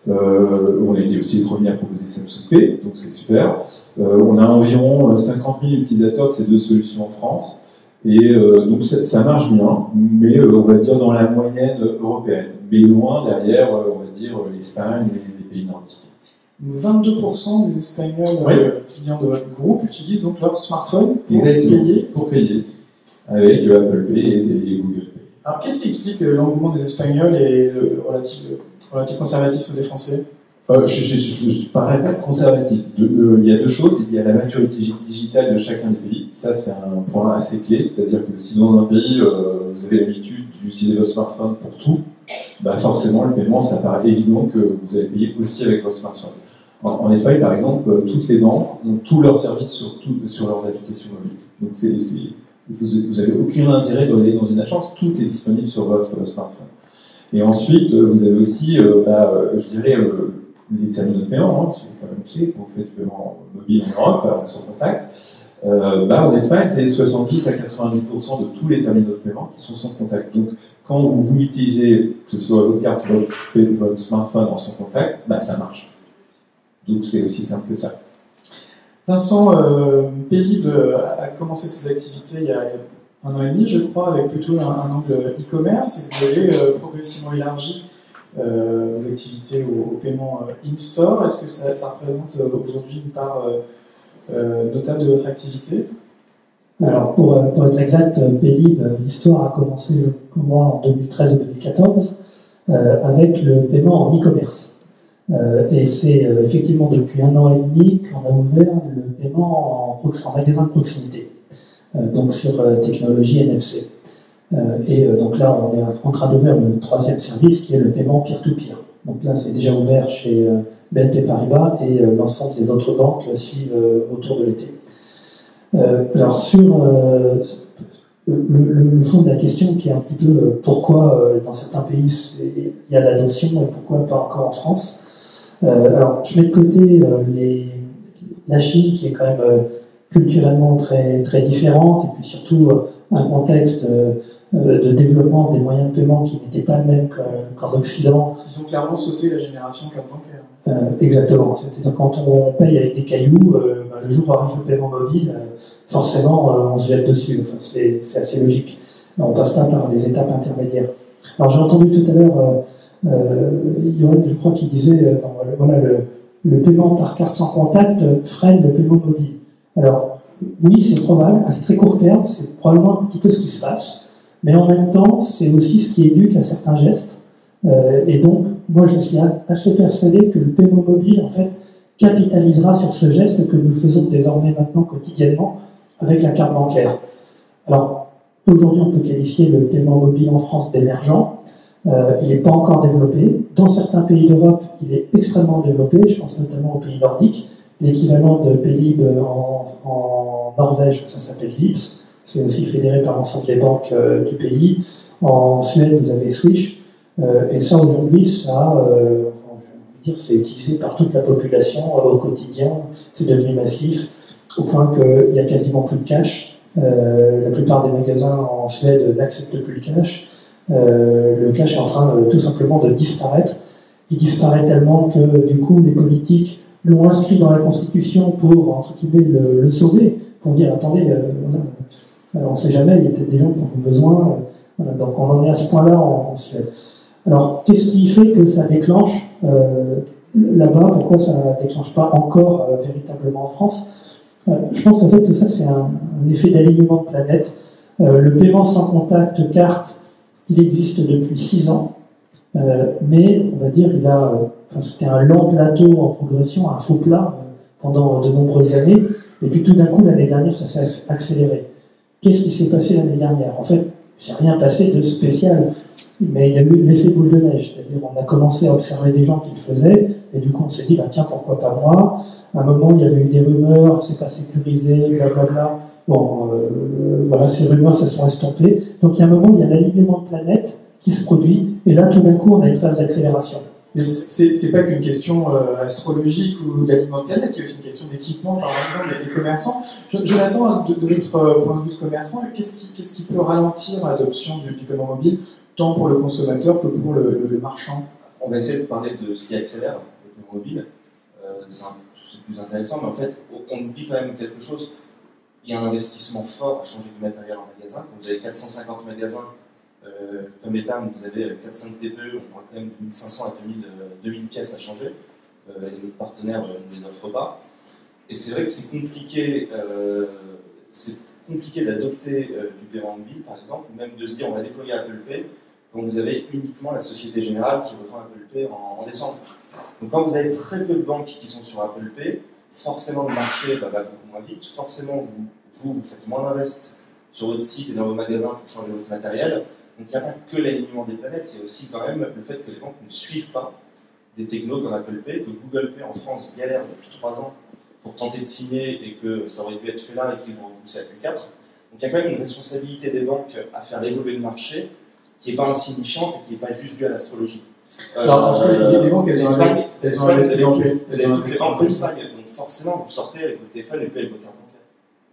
On a été aussi les premiers à proposer Samsung Pay, donc c'est super. On a environ 50 000 utilisateurs de ces deux solutions en France. Et donc ça marche bien, mais on va dire dans la moyenne européenne. Mais loin derrière, on va dire l'Espagne et les pays nordiques. 22% des Espagnols clients de votre groupe utilisent donc leur smartphone pour payer. Pour payer, avec Apple Pay et Google Pay. Alors qu'est-ce qui explique l'engouement des Espagnols et le relatif conservatisme des Français? Je ne parlerai pas de conservatif. Il y a deux choses. Il y a la maturité digitale de chacun des pays. Ça, c'est un point assez clé. C'est-à-dire que si dans un pays, vous avez l'habitude d'utiliser votre smartphone pour tout, bah forcément, le paiement, ça paraît évident que vous allez payer aussi avec votre smartphone. En Espagne, par exemple, toutes les banques ont tous leurs services sur leurs applications mobiles. Donc, vous n'avez aucun intérêt d'aller dans une agence. Tout est disponible sur votre smartphone. Et ensuite, vous avez aussi, je dirais, les terminaux de paiement, c'est quand même clé quand vous faites du paiement mobile en Europe, sans contact. En Espagne, c'est 70 à 90% de tous les terminaux de paiement qui sont sans contact. Donc, quand vous utilisez, que ce soit votre carte, votre smartphone en sans contact, ça marche. Donc, c'est aussi simple que ça. Vincent Paylib a commencé ses activités il y a 1 an et demi, je crois, avec plutôt un angle e-commerce, et vous avez progressivement élargi vos activités au paiement in-store. Est-ce que ça représente aujourd'hui une part notable de votre activité? Alors, pour être exact, Paylib, l'histoire a commencé, je crois, en 2013 ou 2014, avec le paiement en e-commerce. Et c'est effectivement depuis 1 an et demi qu'on a ouvert le paiement en magasin de proximité, donc sur technologie NFC. Donc là, on est en train d'ouvrir le 3e service qui est le paiement peer-to-peer. Donc là, c'est déjà ouvert chez BNP Paribas et l'ensemble des autres banques suivent autour de l'été. Alors sur le fond de la question qui est un petit peu pourquoi dans certains pays il y a de l'adoption et pourquoi pas encore en France. Alors je mets de côté la Chine qui est quand même culturellement très, très différente et puis surtout un contexte de développement des moyens de paiement qui n'était pas le même qu'en Occident. Ils ont clairement sauté la génération carte bancaire. Exactement. C'est-à-dire quand on paye avec des cailloux, le jour où arrive le paiement mobile, forcément on se jette dessus. Enfin, c'est assez logique. On passe pas par des étapes intermédiaires. Alors j'ai entendu tout à l'heure Yoann, je crois qu'il disait voilà, le paiement par carte sans contact freine le paiement mobile. Alors oui, c'est probable, à très court terme, c'est probablement un petit peu ce qui se passe, mais en même temps, c'est aussi ce qui éduque à certains gestes. Et donc, moi, je suis assez persuadé que le paiement mobile, en fait, capitalisera sur ce geste que nous faisons désormais maintenant quotidiennement avec la carte bancaire. Alors, aujourd'hui, on peut qualifier le paiement mobile en France d'émergent. Il n'est pas encore développé. Dans certains pays d'Europe, il est extrêmement développé. Je pense notamment aux pays nordiques. L'équivalent de Paylib en Norvège, ça s'appelle Vipps. C'est aussi fédéré par l'ensemble des banques du pays. En Suède, vous avez Swish. Et ça, aujourd'hui, c'est utilisé par toute la population au quotidien. C'est devenu massif, au point qu'il n'y a quasiment plus de cash. La plupart des magasins en Suède n'acceptent plus le cash. Le cash est en train tout simplement de disparaître. Il disparaît tellement que, du coup, les politiques l'ont inscrit dans la Constitution pour, entre guillemets, le sauver, pour dire, attendez, on ne sait jamais, il y a peut-être des gens qui ont besoin. Voilà, donc on en est à ce point-là en Suède. Alors, qu'est-ce qui fait que ça déclenche là-bas? Pourquoi ça ne déclenche pas encore véritablement en France? Je pense qu'en fait, tout ça, c'est un effet d'alignement de planète. Le paiement sans contact carte, il existe depuis 6 ans, mais on va dire, c'était un lent plateau en progression, un faux plat pendant de nombreuses années, et puis tout d'un coup, l'année dernière, ça s'est accéléré. Qu'est-ce qui s'est passé l'année dernière? En fait, il n'y a rien passé de spécial. Mais il y a eu l'effet boule de neige, c'est-à-dire on a commencé à observer des gens qui le faisaient, et du coup on s'est dit, tiens, pourquoi pas moi? À un moment, il y avait eu des rumeurs, c'est pas sécurisé, blablabla. Bon, voilà, ces rumeurs se sont estompées. Donc il y a un moment, il y a l'alignement de planète qui se produit, et là, tout d'un coup, on a une phase d'accélération. Mais c'est pas qu'une question astrologique ou d'alignement de planète, il y a aussi une question d'équipement, par exemple, des commerçants. Jonathan, de notre point de vue de commerçant, qu'est-ce qui peut ralentir l'adoption du paiement mobile, tant pour le consommateur que pour le marchand? On va essayer de parler de ce qui accélère le paiement mobile. C'est plus intéressant, mais en fait, on oublie quand même quelque chose. Il y a un investissement fort à changer du matériel en magasin. Quand vous avez 450 magasins comme État, vous avez 4-5 TPE, on parle quand même de 1500 à 2000 pièces à changer. Et nos partenaires ne les offrent pas. Et c'est vrai que c'est compliqué d'adopter du paiement mobile, par exemple, ou même de se dire on va déployer Apple Pay quand vous avez uniquement la Société Générale qui rejoint Apple Pay en décembre. Donc quand vous avez très peu de banques qui sont sur Apple Pay, forcément le marché va beaucoup moins vite, forcément vous faites moins d'invest sur votre site et dans vos magasins pour changer votre matériel. Donc il n'y a pas que l'alignement des planètes, il y a aussi quand même le fait que les banques ne suivent pas des technos comme Apple Pay, que Google Pay en France galère depuis 3 ans pour tenter de signer et que ça aurait pu être fait là et qu'ils vont repousser à Q4. Donc il y a quand même une responsabilité des banques à faire évoluer le marché qui n'est pas insignifiante et qui n'est pas juste due à l'astrologie. Alors, les banques, elles ont investi dans le Espagne, donc forcément vous sortez avec votre téléphone et puis avec votre carte bancaire.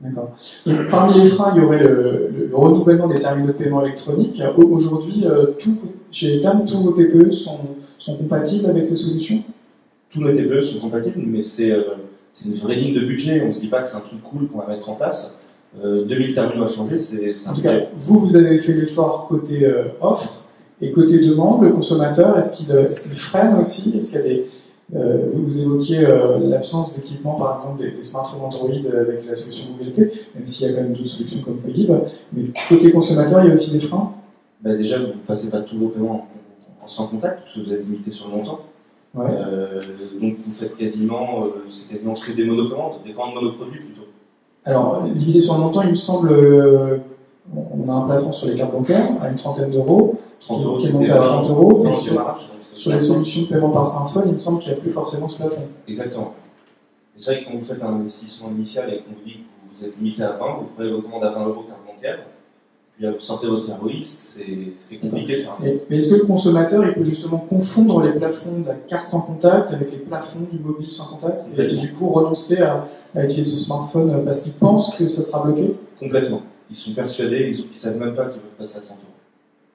D'accord. Parmi les freins, il y aurait le renouvellement des terminaux de paiement électroniques. Aujourd'hui, chez Etam, tous vos TPE sont compatibles avec ces solutions? Tous nos TPE sont compatibles, mais c'est une vraie ligne de budget. On ne se dit pas que c'est un truc cool qu'on va mettre en place. 2000 terminaux à changer, c'est un En tout cas, vous avez fait l'effort côté offre et côté demande. Le consommateur, est-ce qu'il freine aussi? Est-ce qu'il y a des vous évoquiez l'absence d'équipement, par exemple, des smartphones Android avec la solution Google Pay, même s'il y a quand même d'autres solutions comme Paylib. Mais côté consommateur, il y a aussi des freins? Déjà, vous ne passez pas tous vos paiements sans contact, parce que vous êtes limité sur le montant. Ouais. Donc vous faites c'est quasiment des monocommandes, des commandes monoproduits plutôt. Alors, limité sur le montant, il me semble, on a un plafond sur les cartes bancaires à une trentaine d'euros, 30 euros, qui est monté à 30 euros. Et sur les solutions solutions de paiement par smartphone, il me semble qu'il n'y a plus forcément ce plafond. Exactement. Et c'est vrai que quand vous faites un investissement initial et qu'on vous dit que vous êtes limité à 20, vous prenez vos commandes à 20 euros carte bancaire, puis vous sortez votre ROI, c'est compliqué de faire un Mais est-ce que le consommateur il peut justement confondre les plafonds de la carte sans contact avec les plafonds du mobile sans contact et du coup renoncer à utiliser son smartphone parce qu'il pense que ça sera bloqué? Complètement. Ils sont persuadés, ils ne savent même pas qu'ils peuvent passer à 30 euros.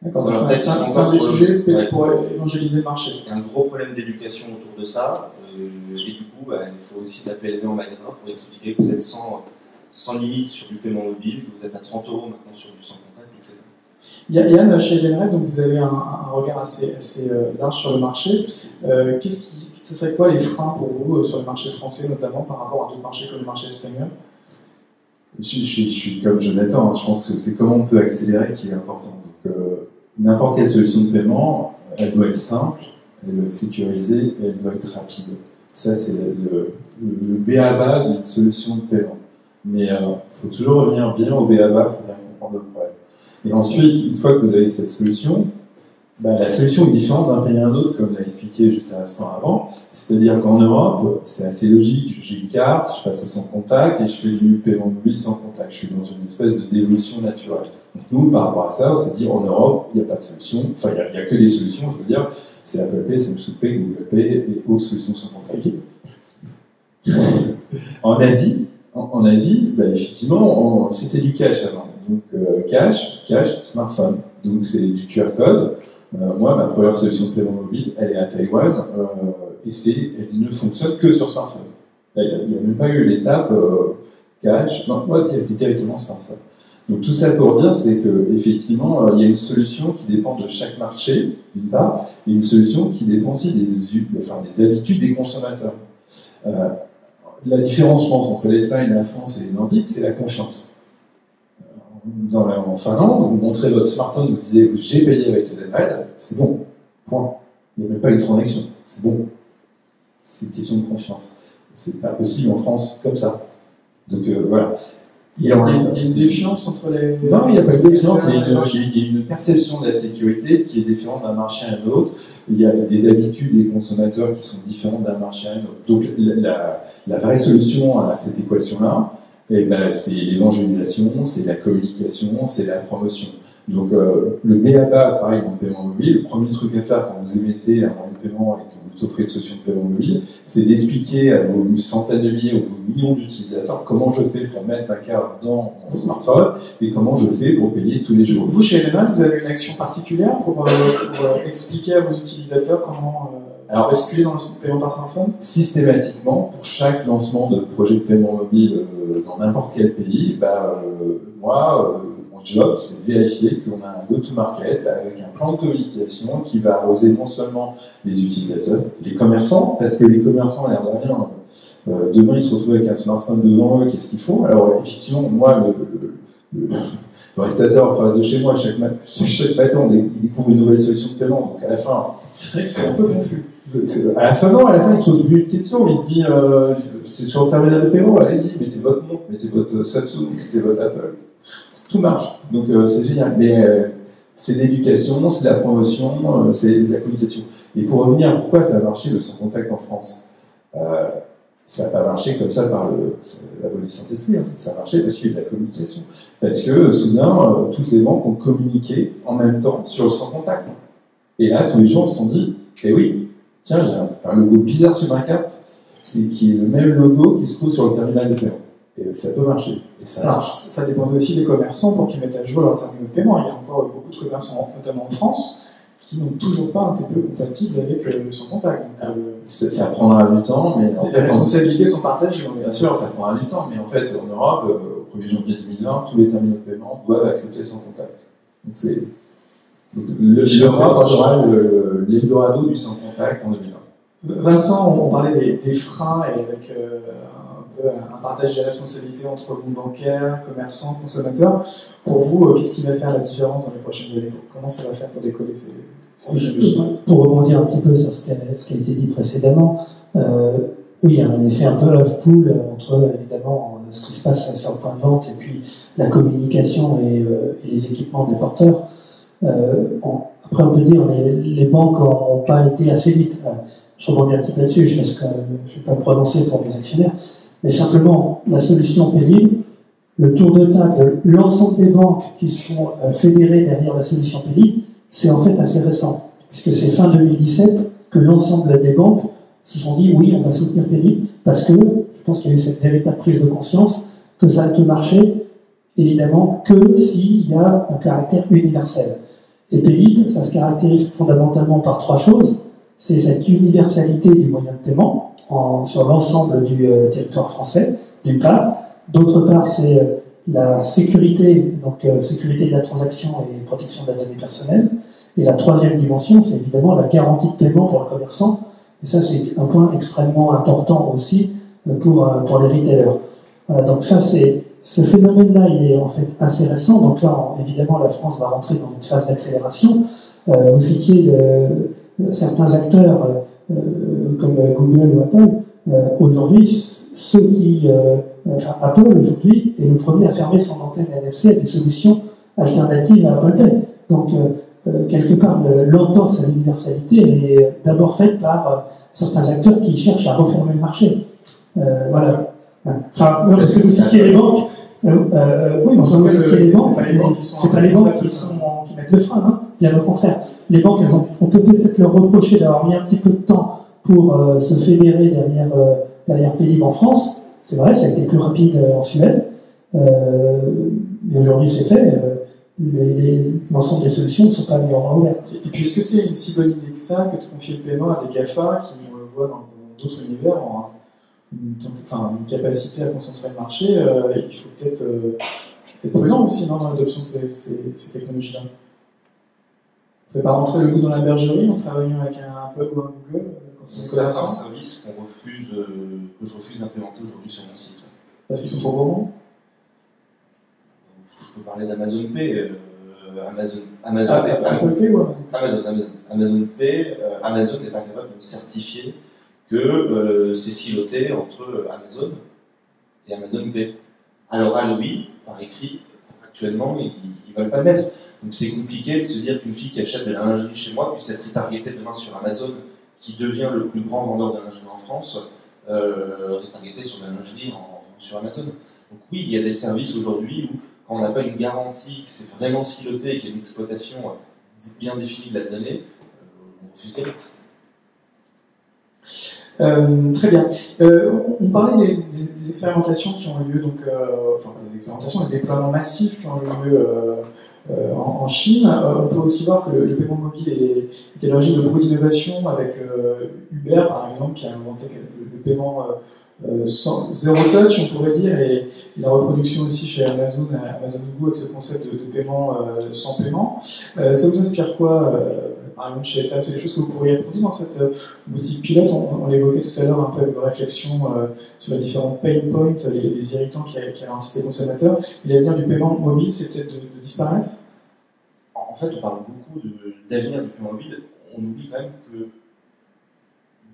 D'accord, c'est un des sujets pour évangéliser le marché. Il y a un gros problème d'éducation autour de ça, et du coup, il faut aussi taper les mains en magasin pour expliquer que vous êtes sans limite sur du paiement mobile, que vous êtes à 30 euros maintenant sur du sans contact, etc. Yann, chez Genred, donc vous avez un regard assez large sur le marché. Ce serait quoi les freins pour vous sur le marché français, notamment par rapport à d'autres marchés comme le marché espagnol? Je suis comme Jonathan, je pense que c'est comment on peut accélérer qui est important. Donc, n'importe quelle solution de paiement, elle doit être simple, elle doit être sécurisée et elle doit être rapide. Ça, c'est le b.a.-ba d'une solution de paiement. Mais il faut toujours revenir bien au b.a.-ba pour bien comprendre le problème. Et ensuite, une fois que vous avez cette solution, la solution est différente d'un pays à un autre, comme l'a expliqué juste un instant avant. C'est-à-dire qu'en Europe, c'est assez logique. J'ai une carte, je passe sans contact et je fais du paiement mobile sans contact. Je suis dans une espèce de d'évolution naturelle. Donc nous, par rapport à ça, on s'est dit en Europe, il n'y a pas de solution. Enfin, il n'y a que des solutions, je veux dire. C'est Apple Pay, Samsung Pay, Google Pay et autres solutions sans contact. En Asie, effectivement, c'était du cash avant. Donc cash, smartphone. Donc c'est du QR code. Moi, ma première solution de paiement mobile, elle est à Taïwan et elle ne fonctionne que sur smartphone. Il n'y a même pas eu l'étape cash. Non, moi, directement smartphone. Donc tout ça pour dire, c'est qu'effectivement, il y a une solution qui dépend de chaque marché, d'une part, et une solution qui dépend aussi des habitudes des consommateurs. La différence, je pense, entre l'Espagne, la France et les Nordiques, c'est la confiance. En Finlande, vous montrez votre smartphone, vous disiez j'ai payé avec Edenred, c'est bon, point. Il n'y a même pas une transaction, c'est bon. C'est une question de confiance. C'est pas possible en France comme ça. Donc voilà. Il y a une défiance entre les... Non, il n'y a pas de défiance, il y a une perception de la sécurité qui est différente d'un marché à un autre. Il y a des habitudes des consommateurs qui sont différentes d'un marché à un autre. Donc la vraie solution à cette équation-là, c'est l'évangélisation, c'est la communication, c'est la promotion. Donc le b.a.-ba, pareil, dans le paiement mobile, le premier truc à faire quand vous émettez un moyen de paiement et que vous offrez une solution de paiement mobile, c'est d'expliquer à vos centaines de milliers ou vos millions d'utilisateurs comment je fais pour mettre ma carte dans mon smartphone et comment je fais pour payer tous les jours. Vous, chez Edenred, vous avez une action particulière pour expliquer à vos utilisateurs comment basculer dans le paiement par smartphone? Systématiquement, pour chaque lancement de projet de paiement mobile dans n'importe quel pays, mon job, c'est de vérifier qu'on a un go-to-market avec un plan de communication qui va arroser non seulement les utilisateurs, les commerçants, parce que les commerçants, à l'air de rien, demain ils se retrouvent avec un smartphone devant eux, qu'est-ce qu'ils font? Alors effectivement, moi, le restaurateur en face de chez moi, chaque matin, il découvre une nouvelle solution de paiement, donc à la fin... C'est vrai que c'est un peu confus. À la fin, il se pose plus de questions, il se dit, c'est sur le terminal de paiement, allez-y, mettez votre nom, mettez votre Samsung, mettez votre Apple. Tout marche, donc c'est génial. Mais c'est de l'éducation, c'est de la promotion, c'est de la communication. Et pour revenir, pourquoi ça a marché le sans contact en France? Ça n'a pas marché comme ça par la bonne Saint-Esprit. Ça a marché parce qu'il y a eu de la communication. Parce que soudain, toutes les banques ont communiqué en même temps sur le sans contact. Et là, tous les gens se sont dit, eh oui, tiens, j'ai un logo bizarre sur ma carte, et qui est le même logo qui se trouve sur le terminal de paiement. Et ça peut marcher. Et ça dépend aussi des commerçants pour qu'ils mettent à jour leur terminal de paiement. Il y a encore beaucoup de commerçants, notamment en France, qui n'ont toujours pas un TPE compatible avec le sans contact. Ça prendra du temps, mais en fait, les responsabilités sont partagées. Bien sûr, ça prendra du temps, mais en fait, en Europe, au 1er janvier 2020, tous les terminaux de paiement doivent accepter le sans contact. Donc l'Europe sera l'Eldorado du sans contact en 2020. Vincent, on parlait des freins et avec un partage des responsabilités entre le monde bancaire, commerçants, consommateurs. Pour vous, qu'est-ce qui va faire la différence dans les prochaines années? Comment ça va faire pour décoller ces Pour rebondir un petit peu sur ce qui a été dit précédemment, oui, il y a un effet un peu love-pool entre, évidemment, ce qui se passe sur le point de vente et puis la communication et les équipements des porteurs. Après, on peut dire que les banques n'ont pas été assez vite. Je rebondis un petit peu là-dessus, je ne vais pas me prononcer pour mes actionnaires, mais simplement, la solution Paylib, le tour de table, l'ensemble des banques qui sont fédérées derrière la solution Paylib, c'est en fait assez récent, puisque c'est fin 2017 que l'ensemble des banques se sont dit oui, on va soutenir Paylib, parce que je pense qu'il y a eu cette véritable prise de conscience que ça ne peut marcher, évidemment, que s'il y a un caractère universel. Et Paylib, ça se caractérise fondamentalement par trois choses. C'est cette universalité du moyen de paiement sur l'ensemble du territoire français, d'une part. D'autre part, c'est la sécurité, donc sécurité de la transaction et protection de la donnée personnelle. Et la troisième dimension, c'est évidemment la garantie de paiement pour le commerçant. Et ça, c'est un point extrêmement important aussi pour les retailers. Voilà, donc ça, c'est Ce phénomène-là, il est en fait assez récent. Donc là, évidemment, la France va rentrer dans une phase d'accélération. Vous citiez certains acteurs comme Google ou Apple. Aujourd'hui, Apple aujourd'hui est le premier à fermer son antenne NFC à des solutions alternatives à Apple Pay. Donc, quelque part, l'entorse à l'universalité, elle est d'abord faite par certains acteurs qui cherchent à reformer le marché. Voilà. Enfin, parce que vous citiez les banques. Oui, mais vous citiez les banques. C'est pas les banques qui mettent le frein, hein. Bien au contraire. Les banques, on peut peut-être leur reprocher d'avoir mis un petit peu de temps pour se fédérer derrière Paylib en France. C'est vrai, ça a été plus rapide en Suède. Mais aujourd'hui, c'est fait. L'ensemble des solutions ne sont pas mis en main ouverte. Et puis, est-ce que c'est une si bonne idée que ça que de confier le paiement à des GAFA qui, on le voit dans d'autres univers, ont une capacité à concentrer le marché? Il faut peut-être être prudent aussi dans l'adoption de ces technologies-là. On ne fait pas rentrer le loup dans la bergerie en travaillant avec un Apple ou un Google quand on est certains services que je refuse d'implémenter aujourd'hui sur mon site. Parce qu'ils sont trop gourmands? Je peux parler d'Amazon Pay. Apple Pay ou Amazon Pay, Amazon n'est pas capable de me certifier que c'est siloté entre Amazon et Amazon Pay. Alors, oui, par écrit, actuellement, ils ne veulent pas le mettre. Donc c'est compliqué de se dire qu'une fille qui achète de la lingerie chez moi puisse être retargetée demain sur Amazon, qui devient le plus grand vendeur de lingerie en France, retargetée sur la lingerie sur Amazon. Donc oui, il y a des services aujourd'hui où, quand on n'a pas une garantie que c'est vraiment siloté et qu'il y a une exploitation bien définie de la donnée, on refuse d'y aller. Très bien. On parlait des expérimentations qui ont eu lieu, donc, enfin des expérimentations, des déploiements massifs qui ont eu lieu en Chine. On peut aussi voir que le paiement mobile est à l'origine de beaucoup d'innovations avec Uber, par exemple, qui a inventé le paiement zéro touch, on pourrait dire, et la reproduction aussi chez Amazon Go avec ce concept de paiement sans paiement. Ça vous inspire quoi, par exemple, chez Etam? C'est des choses que vous pourriez reproduire dans cette boutique pilote? On l'évoquait tout à l'heure, un peu avec vos réflexions sur les différents pain points, les irritants qui ralentissent les consommateurs. Et l'avenir du paiement mobile, c'est peut-être de disparaître? En fait, on parle beaucoup d'avenir du paiement mobile. On oublie quand même que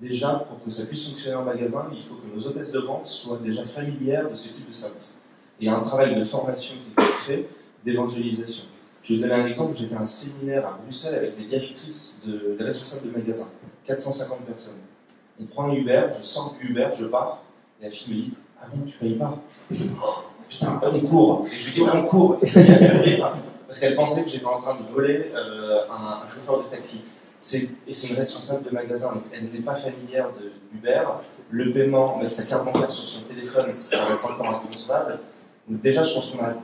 déjà, pour que ça puisse fonctionner en magasin, il faut que nos hôtesses de vente soient déjà familières de ce type de service. Et il y a un travail de formation qui peut être fait, d'évangélisation. Je vais vous donner un exemple. J'étais à un séminaire à Bruxelles avec les directrices, les responsables de magasins, 450 personnes. On prend un Uber, je sors du Uber, je pars, et la fille me dit « Ah bon, tu payes pas ?» Putain, on court. Et je lui dis « Ouais, on court !» Et elle a pleuré, parce qu'elle pensait que j'étais en train de voler un chauffeur de taxi. Et c'est une responsable de magasin, donc elle n'est pas familière d'Uber. Le paiement, mettre sa carte bancaire sur son téléphone, ça reste encore inconcevable. Donc déjà, je pense qu'on a,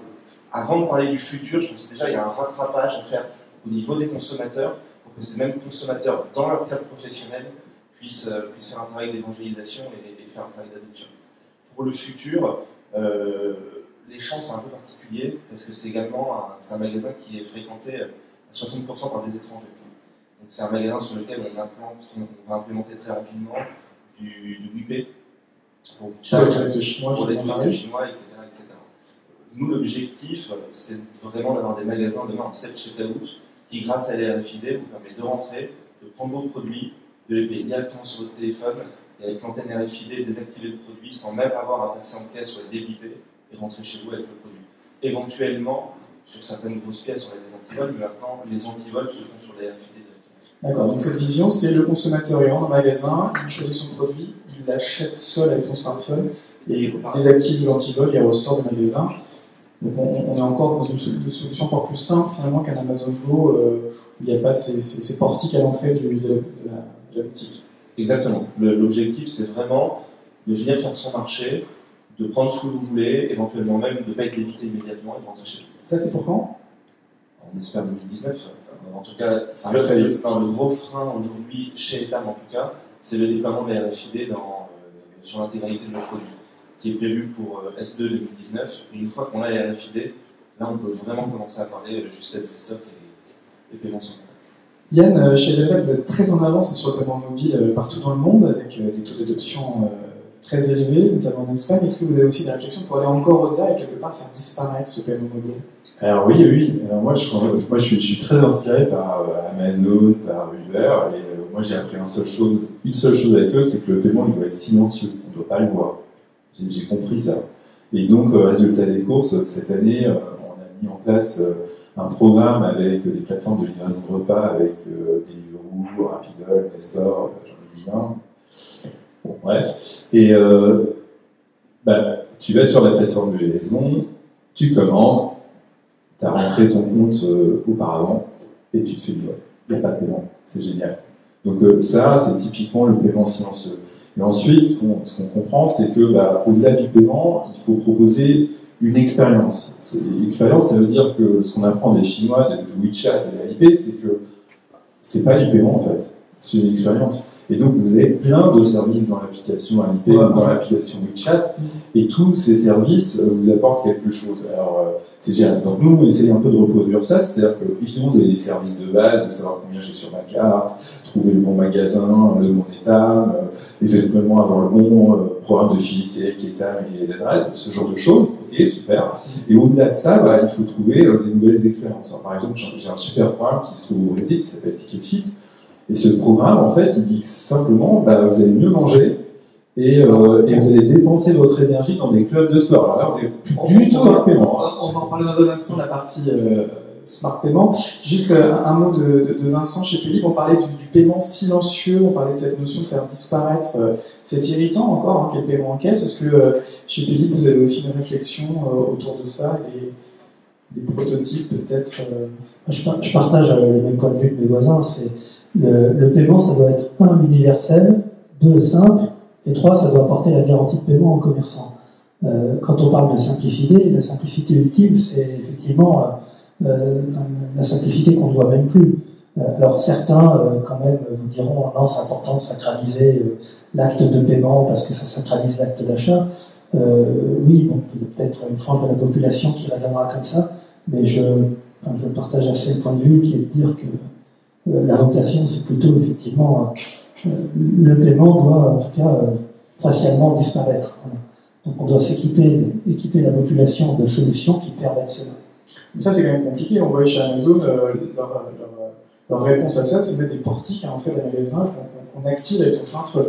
avant de parler du futur, je pense que déjà il y a un rattrapage à faire au niveau des consommateurs pour que ces mêmes consommateurs, dans leur cadre professionnel, puissent faire un travail d'évangélisation et faire un travail d'adoption. Pour le futur, les champs c'est un peu particulier parce que c'est également un magasin qui est fréquenté à 60% par des étrangers. Donc c'est un magasin sur lequel on va implémenter très rapidement du WePay pour les touristes chinois, etc. Nous, l'objectif, c'est vraiment d'avoir des magasins demain en self-checkout qui, grâce à l'RFID, vous permet de rentrer, de prendre vos produits, de les payer directement sur votre téléphone et avec l'antenne RFID, désactiver le produit sans même avoir à passer en caisse ou à débiper et rentrer chez vous avec le produit. Éventuellement, sur certaines grosses pièces, on a des antivols, mais maintenant, les antivols se font sur les RFID directement. D'accord, donc cette vision, c'est le consommateur, il rentre dans le magasin, il choisit son produit, il l'achète seul avec son smartphone et désactive l'antivol et ressort du magasin. Donc on est encore dans une solution encore plus simple finalement qu'un Amazon Go où il n'y a pas ces portiques à l'entrée de la boutique. Exactement. L'objectif, c'est vraiment de venir faire son marché, de prendre ce que vous voulez, éventuellement même de ne pas être débité immédiatement et de rentrer chez vous. Ça, c'est pour quand? On espère 2019. En tout cas, le gros frein aujourd'hui, chez Etam en tout cas, c'est le déploiement de la RFID sur l'intégralité de nos produits, qui est prévu pour S2 2019. Et une fois qu'on a les RFID, là on peut vraiment commencer à parler de justesse des stocks et paiements sans contact. Yann, chez Level, vous êtes très en avance sur le paiement mobile partout dans le monde, avec des taux d'adoption très élevés, notamment en Espagne. Est-ce que vous avez aussi des réflexions pour aller encore au-delà et quelque part faire disparaître ce paiement mobile? Alors oui. Alors, moi, je suis très inspiré par Amazon, par Uber, et moi j'ai appris une seule chose avec eux, c'est que le paiement il doit être silencieux, on ne doit pas le voir. J'ai compris ça. Et donc, résultat des courses, cette année, on a mis en place un programme avec des plateformes de livraison de repas, avec Deliveroo, Rapidol, Nestor, j'en ai mis un. Bon, bref. Et tu vas sur la plateforme de livraison, tu commandes, tu as rentré ton compte auparavant, et tu te fais livrer. Il n'y a pas de paiement. C'est génial. Donc ça, c'est typiquement le paiement silencieux. Et ensuite, ce qu'on comprend, c'est que au-delà du paiement, il faut proposer une expérience. L'expérience, ça veut dire que ce qu'on apprend des Chinois, de WeChat et d'Alipay, c'est que c'est pas du paiement en fait, c'est une expérience. Et donc vous avez plein de services dans l'application Alipay ou dans l'application WeChat, et tous ces services vous apportent quelque chose. Alors c'est génial. Donc nous, on essaye un peu de reproduire ça, c'est-à-dire que évidemment vous avez des services de base, de savoir combien j'ai sur ma carte, trouver le bon magasin, le bon état, éventuellement avoir le bon programme de fidélité, Ketam et l'adresse, ce genre de choses. Ok, super. Et au-delà de ça, il faut trouver des nouvelles expériences. Alors, par exemple, j'ai un super programme qui se trouve au Brésil, qui s'appelle TicketFit. Et ce programme, en fait, il dit simplement, vous allez mieux manger et vous allez dépenser votre énergie dans des clubs de sport. Alors là, on est plus du tout dans le paiement. On va en parler dans un instant, la partie smart paiement. Juste un mot de Vincent chez Pélib. On parlait du paiement silencieux, on parlait de cette notion de faire disparaître cet irritant encore, qu'est le paiement en caisse. Est-ce que chez Pélib, vous avez aussi une réflexion autour de ça, des prototypes peut-être Je partage le même point de vue que mes voisins. C'est le paiement, ça doit être 1, universel, 2, simple, et 3, ça doit apporter la garantie de paiement aux commerçants. Quand on parle de simplicité, la simplicité ultime, c'est effectivement la simplicité qu'on ne voit même plus. Alors certains, quand même, vous diront non, c'est important de sacraliser l'acte de paiement parce que ça sacralise l'acte d'achat. Oui, bon, il y a peut-être une frange de la population qui raisonnera comme ça, mais je partage assez le point de vue qui est de dire que la vocation, c'est plutôt effectivement le paiement doit en tout cas facialement disparaître. Voilà. Donc on doit équiper la population de solutions qui permettent cela. Ça c'est quand même compliqué. On voit chez Amazon leur réponse à ça, c'est de mettre des portiques à l'entrée des magasins qu'on active avec son smartphone.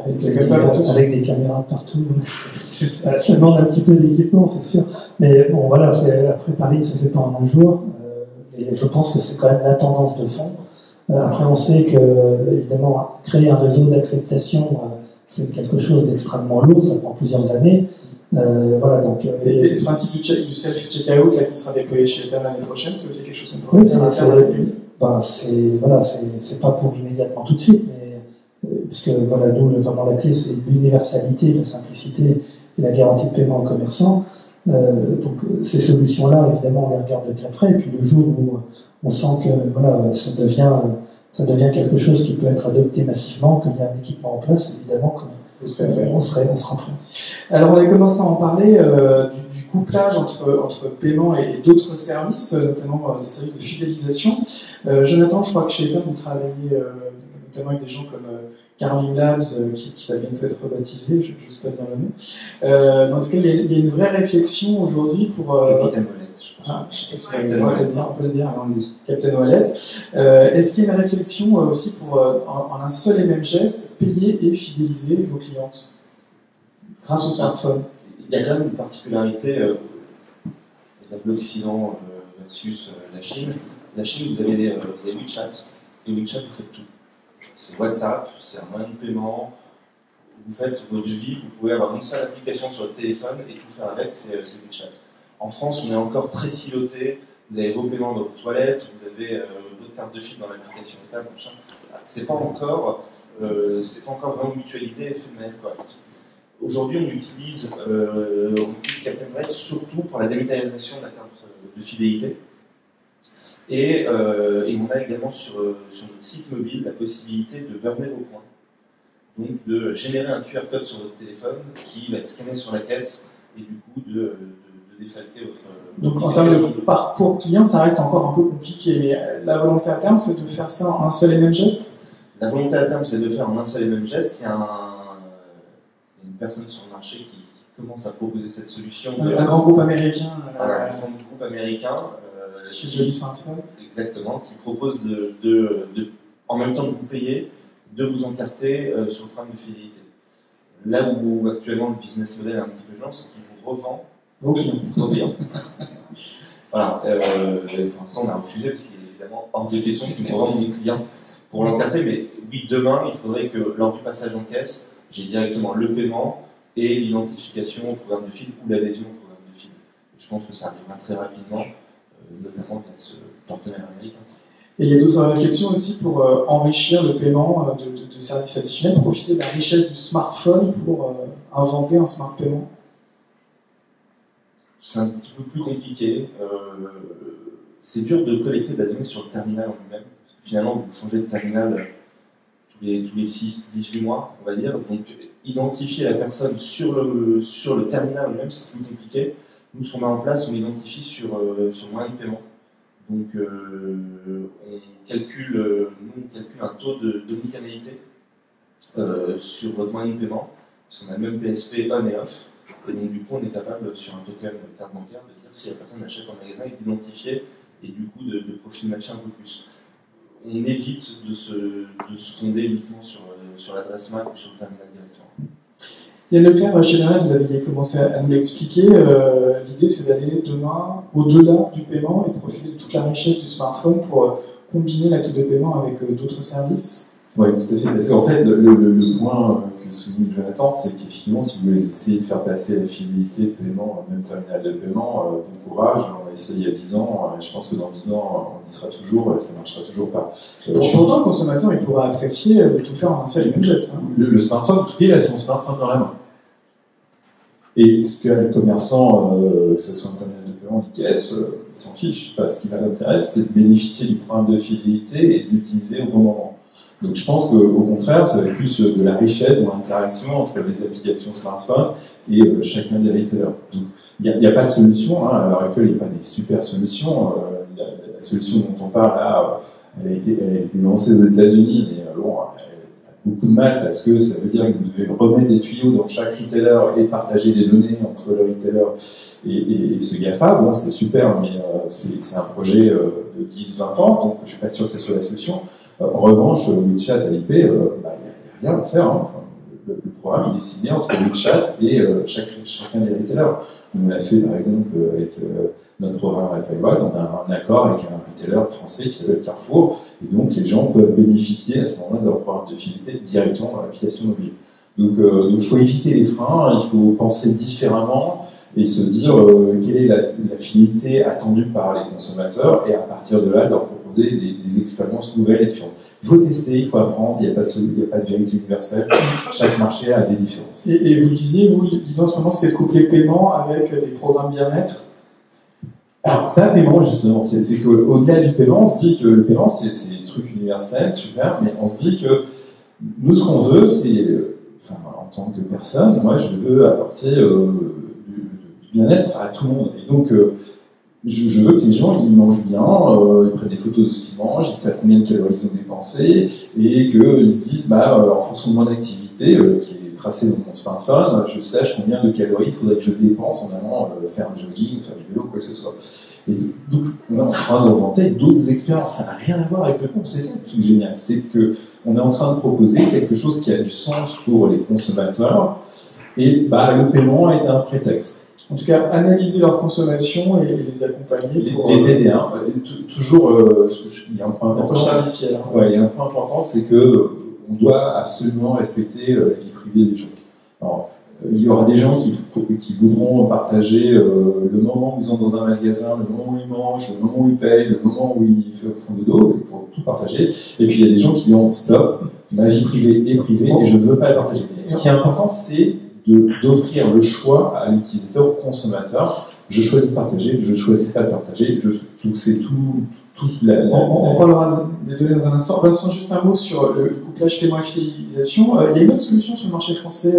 Avec des caméras partout. Ça demande un petit peu d'équipement, c'est sûr. Mais bon, voilà, après Paris ne se fait pas en un jour. Et je pense que c'est quand même la tendance de fond. Après, on sait que, évidemment, créer un réseau d'acceptation, c'est quelque chose d'extrêmement lourd, ça prend plusieurs années. Voilà, donc, et ce principe du self-checkout qui sera déployé chez Etam l'année prochaine, c'est aussi quelque chose qu'on pourrait faire à la c'est pas pour immédiatement tout de suite, mais parce que voilà, nous, vraiment la clé, c'est l'universalité, la simplicité et la garantie de paiement aux commerçants. Donc ces solutions-là, évidemment, on les regarde de très près, et puis le jour où on sent que voilà, ça devient quelque chose qui peut être adopté massivement, qu'il y a un équipement en place, évidemment, on sera prêt. Alors on a commencé à en parler du couplage entre paiement et d'autres services, notamment des services de fidélisation. Jonathan, je crois que chez Etam, vous travaillez notamment avec des gens comme Caroline Labs, qui va bientôt être rebaptisé, je sais pas bien le nom. En tout cas, il y a une vraie réflexion aujourd'hui pour... Captain Wallet, on peut le dire, on le dit. Captain Wallet. Est-ce qu'il y a une réflexion aussi pour, en un seul et même geste, payer et fidéliser vos clientes grâce au smartphone? Il y a quand même une particularité, l'Occident versus la Chine. La Chine, vous avez WeChat, et WeChat, vous faites tout. C'est WhatsApp, c'est un moyen de paiement, vous faites votre vie, vous pouvez avoir une seule application sur le téléphone et tout faire avec, c'est WeChat. En France, on est encore très siloté, vous avez vos paiements dans vos toilettes, vous avez votre carte de fil dans l'application Etam, machin. C'est pas encore vraiment mutualisé et fait de manière correcte. Aujourd'hui, on utilise Captain Wallet surtout pour la dématérialisation de la carte de fidélité. Et on a également sur notre site mobile la possibilité de burner vos points. Donc de générer un QR code sur votre téléphone qui va être scanné sur la caisse et du coup de défalquer votre... Donc en termes de parcours client, ça reste encore un peu compliqué, mais la volonté à terme, c'est de faire ça en un seul et même geste? La volonté à terme, c'est de faire en un seul et même geste. Il y a une personnes sur le marché qui commencent à proposer cette solution. Un grand groupe américain. Un grand groupe américain. Chez Jolie Smartphone. Exactement, qui propose en même temps que vous payez, de vous encarter sur le programme de fidélité. Là où actuellement le business model est un petit peu genre, c'est qu'il vous revend vos clients. Voilà, pour l'instant on a refusé parce qu'il est évidemment hors de question qu'ils me revendent mes clients pour l'encarter, mais oui, demain il faudrait que lors du passage en caisse, j'ai directement le paiement et l'identification au programme de fil ou l'adhésion au programme de fil. Je pense que ça arrivera très rapidement, notamment via ce partenaire américain. Et il y a d'autres réflexions aussi pour enrichir le paiement de services additionnels, profiter de la richesse du smartphone pour inventer un smart paiement. C'est un petit peu plus compliqué. C'est dur de collecter de la donnée sur le terminal en lui-même. Finalement, vous changez de terminal tous les 6-18 mois, on va dire. Donc, identifier la personne sur le terminal en lui-même, c'est plus compliqué. Nous, ce qu'on met en place, on identifie sur moyen de paiement. Donc, on calcule un taux d'omnicanalité sur votre moyen de paiement, parce qu'on a le même PSP on et off, et donc du coup, on est capable, sur un token carte bancaire, de dire si la personne achète en magasin et d'identifier, et du coup, de profil matcher un peu plus. On évite de se fonder uniquement sur l'adresse MAC ou sur le terminal directement. Yann Leclerc, chez Danone, vous aviez commencé à nous l'expliquer. L'idée, c'est d'aller demain au-delà du paiement et de profiter de toute la richesse du smartphone pour combiner l'acte de paiement avec d'autres services. Oui, tout à fait. Parce qu'en fait, le point que souligne Jonathan, c'est qu'effectivement, si vous voulez essayer de faire passer la fidélité de paiement au même terminal de paiement, bon courage. On a essayé il y a 10 ans. Je pense que dans 10 ans, on y sera toujours. Ça ne marchera toujours pas. Pourtant, le consommateur, il pourra apprécier de tout faire en un seul et même geste. Le smartphone, tout il a son smartphone dans la main. Et ce que le commerçant, que ce soit un terminal de paiement ou une caisse, il s'en fiche. Enfin, ce qui l'intéresse, c'est de bénéficier du programme de fidélité et de l'utiliser au bon moment. Donc je pense qu'au contraire, ça va être plus de la richesse dans l'interaction entre les applications smartphone et chacun des retailers. Donc il n'y a pas de solution, hein. À l'heure actuelle, il n'y a pas des super solutions. La solution dont on parle là, elle a été lancée aux États-Unis, mais bon, elle a beaucoup de mal parce que ça veut dire que vous devez remettre des tuyaux dans chaque retailer et partager des données entre le retailer et ce GAFA. Bon, c'est super, mais c'est un projet de 10-20 ans, donc je ne suis pas sûr que ce soit la solution. En revanche, WeChat à l'IP, il n'y a rien à faire. Hein. Enfin, le programme il est signé entre WeChat et chacun des retailers. On l'a fait par exemple avec notre programme à Taïwan. On a un accord avec un retailer français qui s'appelle Carrefour, et donc les gens peuvent bénéficier à ce moment-là de leur programme de fidélité directement dans l'application mobile. Donc il faut éviter les freins, il faut penser différemment et se dire quelle est la fidélité attendue par les consommateurs, et à partir de là leur proposer des expériences nouvelles et différentes. Il faut tester, il faut apprendre, il n'y a pas de vérité universelle, chaque marché a des différences. Et vous disiez, vous, l'idée en ce moment, c'est de coupler paiement avec des programmes bien-être. Alors, pas paiement justement, c'est qu'au-delà du paiement, on se dit que le paiement c'est des trucs universels, super, mais on se dit que nous ce qu'on veut, c'est, en tant que personne, moi je veux apporter du bien-être à tout le monde. Et donc, je veux que les gens ils mangent bien, ils prennent des photos de ce qu'ils mangent, ils savent combien de calories ils ont dépensé, et qu'ils se disent, en fonction de mon activité qui est tracée dans mon smartphone, je sache combien de calories il faudrait que je dépense en allant faire un jogging ou faire du vélo, quoi que ce soit. Et donc, on est en train d'inventer d'autres expériences. Ça n'a rien à voir avec le compte. C'est ça qui est génial. C'est qu'on est en train de proposer quelque chose qui a du sens pour les consommateurs, et le paiement est un prétexte. En tout cas, analyser leur consommation et les accompagner. Pour les aider. Hein. Toujours, il y a un point important. Il y a un point important, c'est qu'on doit absolument respecter la vie privée des gens. Alors, il y aura des gens qui voudront partager le moment où ils sont dans un magasin, le moment où ils mangent, le moment où ils payent, le moment où ils font de dos, il faut tout partager. Et puis il y a des gens qui diront stop, ma vie privée est privée et je ne veux pas la partager. Ce qui est important, c'est d'offrir le choix à l'utilisateur, au consommateur. Je choisis de partager, je ne choisis pas de partager. Donc c'est tout on parlera des données dans un instant. Vincent, juste un mot sur le couplage paiement et fidélisation. Il y a une autre solution sur le marché français,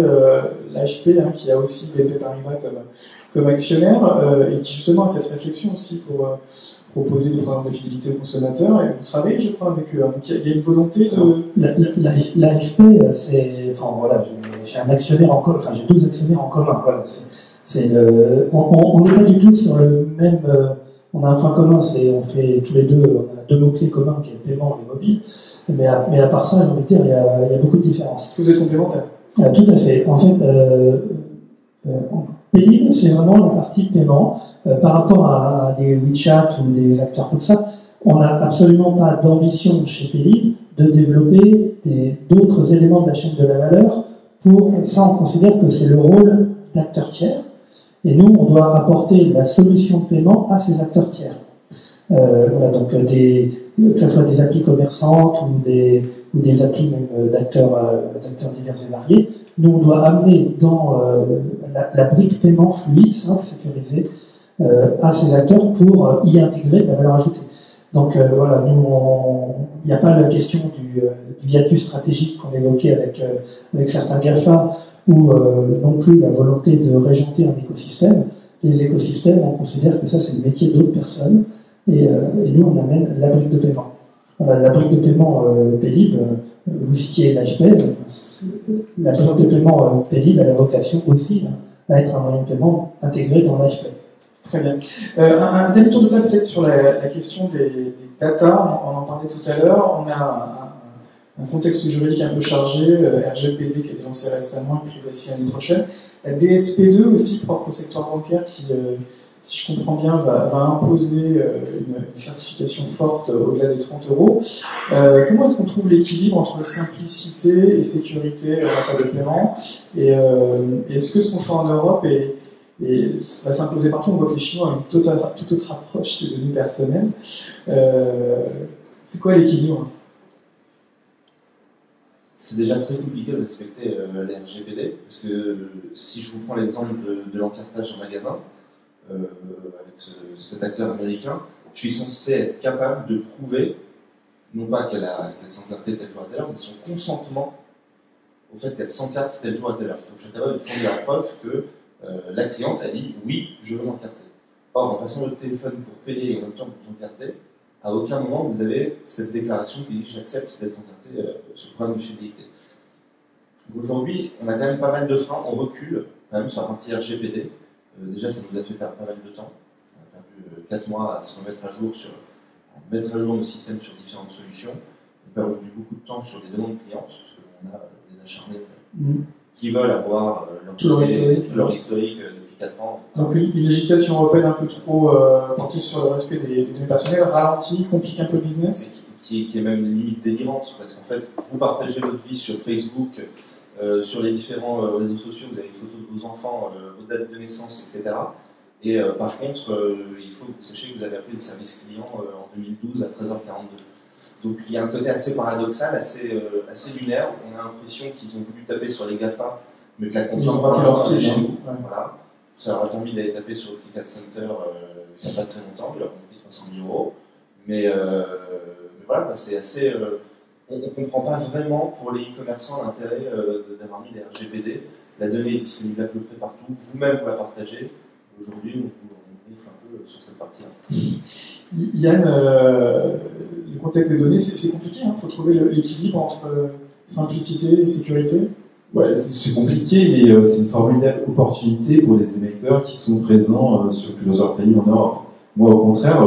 l'AFP, qui a aussi BNP Paribas comme actionnaire, et qui justement a cette réflexion aussi pour proposer des programmes de fidélité aux consommateurs, et vous travaillez, je crois, avec eux. Donc il y a une volonté de... L'AFP, c'est... Enfin voilà, j'ai un actionnaire en commun, enfin j'ai 2 actionnaires en commun, voilà. On n'est pas du tout sur le même... on a un point commun, on fait tous les deux, on a 2 mots-clés communs, qui est le paiement et le mobile, mais à part ça, j'ai envie de dire, il y a beaucoup de différences. Vous êtes complémentaires. Tout à fait. En fait, Paylib, c'est vraiment la partie paiement. Par rapport à des WeChat ou des acteurs comme ça, on n'a absolument pas d'ambition chez Paylib de développer d'autres éléments de la chaîne de la valeur. Pour ça, on considère que c'est le rôle d'acteurs tiers. Et nous, on doit apporter la solution de paiement à ces acteurs tiers. Voilà, donc que ce soit des applis commerçantes ou des applis même d'acteurs divers et variés, nous on doit amener dans la brique paiement fluide, simple, sécurisé, à ces acteurs pour y intégrer de la valeur ajoutée. Donc voilà, nous il n'y a pas la question du hiatus stratégique qu'on évoquait avec certains GAFA, ou non plus la volonté de régenter un écosystème. Les écosystèmes, on considère que ça c'est le métier d'autres personnes, et nous on amène la brique de paiement. Voilà, la brique de paiement Paylib, vous citiez l'AFP, la brique de paiement Paylib a la vocation aussi à être un moyen de paiement intégré dans l'AFP. Très bien. Un dernier tour de table peut-être sur la question des data, on en parlait tout à l'heure. On a un contexte juridique un peu chargé, RGPD qui a été lancé récemment, et Privacy l'année prochaine. La DSP2 aussi, propre au secteur bancaire, qui, si je comprends bien, va imposer une certification forte au-delà des 30 €. Comment est-ce qu'on trouve l'équilibre entre simplicité et sécurité en matière de paiement, et est-ce que ce qu'on fait en Europe va s'imposer partout? On voit que les Chinois ont une toute autre approche des données personnelles. C'est quoi l'équilibre? C'est déjà très compliqué de respecter les RGPD, parce que si je vous prends l'exemple de l'encartage en magasin, avec cet acteur américain, je suis censé être capable de prouver, non pas qu'elle s'encartait tel jour à telle heure, mais son consentement au fait qu'elle s'encarte tel jour à telle heure. Il faut que je sois capable de fournir la preuve que la cliente a dit oui, je veux m'encarter. Or, en passant votre téléphone pour payer et en même temps pour s'encarter, à aucun moment vous avez cette déclaration qui dit j'accepte d'être encarté sur le programme de fidélité. Aujourd'hui, on a quand même pas mal de freins, on recule quand même sur la partie RGPD. Déjà, ça nous a fait perdre pas mal de temps. On a perdu 4 mois à se remettre à jour nos systèmes sur différentes solutions. On perd aujourd'hui beaucoup de temps sur des demandes clients, parce qu'on a des acharnés qui veulent avoir leur historique depuis 4 ans. Donc une législation européenne un peu trop portée sur le respect des données personnelles ralentit, complique un peu le business, qui est même limite délirante, parce qu'en fait, vous partagez votre vie sur Facebook, sur les différents réseaux sociaux, vous avez des photos de vos enfants, vos dates de naissance, etc. Et par contre, il faut que vous sachiez que vous avez appelé le service client en 2012 à 13h42. Donc il y a un côté assez paradoxal, assez lunaire. On a l'impression qu'ils ont voulu taper sur les GAFA, mais que la contrainte est chez nous. Voilà. Ça leur a permis d'aller taper sur le Ticket Center il n'y a pas très longtemps, ils leur ont pris 300 000 €. Mais voilà, c'est assez. On ne comprend pas vraiment pour les e-commerçants l'intérêt d'avoir mis les RGPD. La donnée est disponible à peu près partout. Vous-même, vous la partagez. Aujourd'hui, on gonfle un peu sur cette partie-là. Yann, le contexte des données, c'est compliqué. Il faut trouver l'équilibre entre simplicité et sécurité. Ouais, c'est compliqué, mais c'est une formidable opportunité pour les émetteurs qui sont présents sur plusieurs pays en Europe. Moi, au contraire,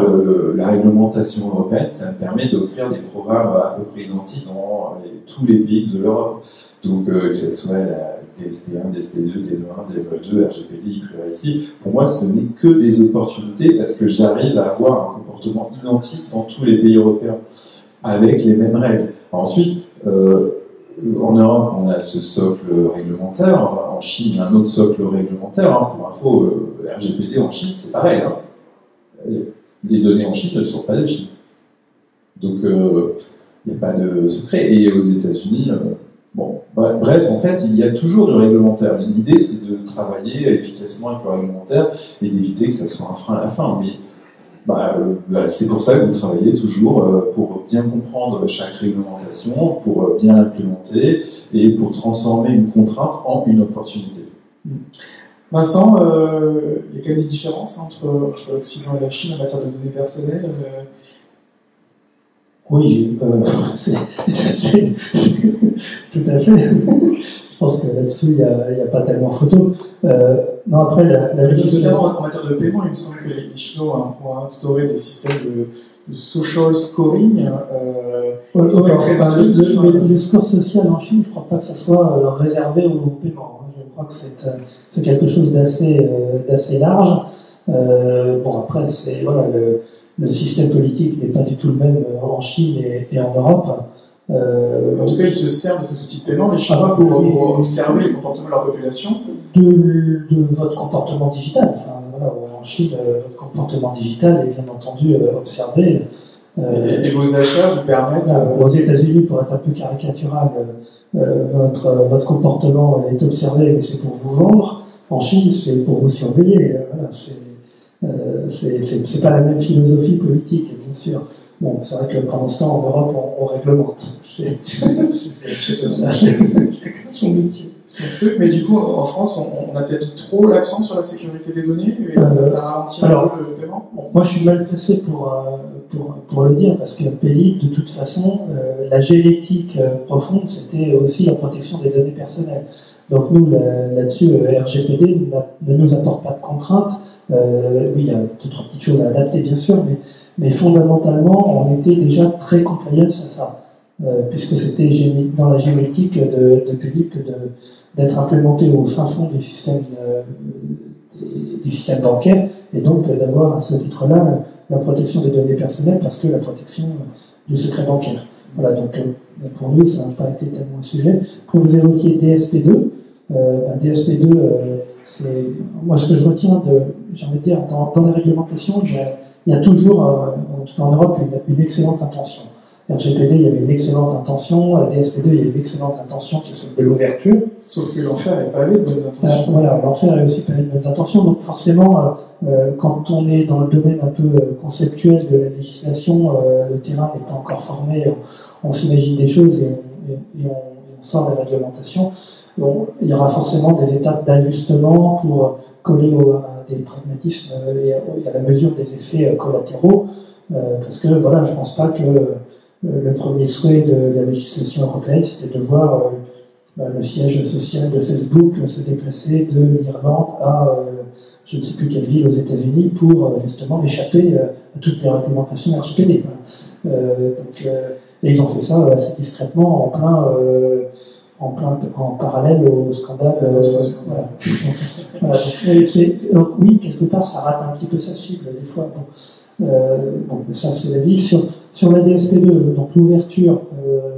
la réglementation européenne, ça me permet d'offrir des programmes à peu près identiques dans tous les pays de l'Europe. Donc, que ce soit la DSP1, DSP2, DNO1, DNO2, RGPD, Privacy, pour moi, ce n'est que des opportunités parce que j'arrive à avoir un comportement identique dans tous les pays européens, avec les mêmes règles. Ensuite, en Europe, on a ce socle réglementaire. En Chine, il y a un autre socle réglementaire. Pour info, RGPD en Chine, c'est pareil. Les données en Chine ne sont pas de Chine. Donc, il n'y a pas de secret. Et aux États-Unis, bref, en fait, il y a toujours du réglementaire. L'idée, c'est de travailler efficacement avec le réglementaire et d'éviter que ça soit un frein à la fin. Mais c'est pour ça que vous travaillez toujours pour bien comprendre chaque réglementation, pour bien l'implémenter et pour transformer une contrainte en une opportunité. Vincent, il y a quand même des différences entre l'Occident et la Chine en matière de données personnelles. Oui, tout à fait. Je pense que là-dessus, il n'y a pas tellement photo. Non, après, la législation... En matière de paiement, il me semble que les Chinois ont instauré des systèmes de social scoring. Le score social en Chine, je ne crois pas que ça soit réservé au paiement. Je crois que c'est quelque chose d'assez large. Bon, après, voilà, le système politique n'est pas du tout le même en Chine et en Europe. En tout cas, ils se servent de cet outil de paiement, les Chinois, pour observer le comportement de leur population. De votre comportement digital. Enfin, voilà, en Chine, votre comportement digital est bien entendu observé. Et vos achats vous permettent... Aux États-Unis, pour être un peu caricatural, votre comportement est observé, mais c'est pour vous vendre. En Chine, c'est pour vous surveiller. Voilà, c'est pas la même philosophie politique, bien sûr. Bon, c'est vrai que pendant ce temps, en Europe, on réglemente. C'est son métier. Mais du coup, en France, on a peut-être trop l'accent sur la sécurité des données et ça ralentit un peu le paiement. Moi, je suis mal placé pour le dire, parce que PELIP, de toute façon, la génétique profonde, c'était aussi la protection des données personnelles. Donc nous, là-dessus, RGPD ne nous apporte pas de contraintes. Oui, il y a 2-3 petites choses à adapter, bien sûr, mais fondamentalement, on était déjà très compliant à ça, puisque c'était dans la génétique de PELIP d'être implémenté au fin fond du système bancaire, et donc d'avoir à ce titre-là la protection des données personnelles, parce que la protection du secret bancaire. Voilà, donc pour nous, ça n'a pas été tellement un sujet. Pour vous évoquer DSP2, DSP2, c'est moi ce que je retiens j'ai envie de dire, dans les réglementations, il y a toujours, en tout cas en Europe, une excellente intention. RGPD, il y avait une excellente intention, DSP2, il y a une excellente intention qui est de l'ouverture. Sauf que l'enfer n'est pas allé de bonnes intentions. Voilà, l'enfer est aussi pas allé de bonnes intentions, donc forcément, quand on est dans le domaine un peu conceptuel de la législation, le terrain n'est pas encore formé, on s'imagine des choses et on sort des réglementations. Bon, il y aura forcément des étapes d'ajustement pour coller à des pragmatismes et à la mesure des effets collatéraux, parce que voilà, je ne pense pas que le premier souhait de la législation européenne, c'était de voir le siège social de Facebook se déplacer de l'Irlande à je ne sais plus quelle ville aux États-Unis pour justement échapper à toutes les réglementations RGPD. Et ils ont fait ça assez discrètement en parallèle au scandale. Voilà. Donc, oui, quelque part, ça rate un petit peu sa cible des fois. Bon, ça c'est la vie. Sur la DSP2, donc l'ouverture,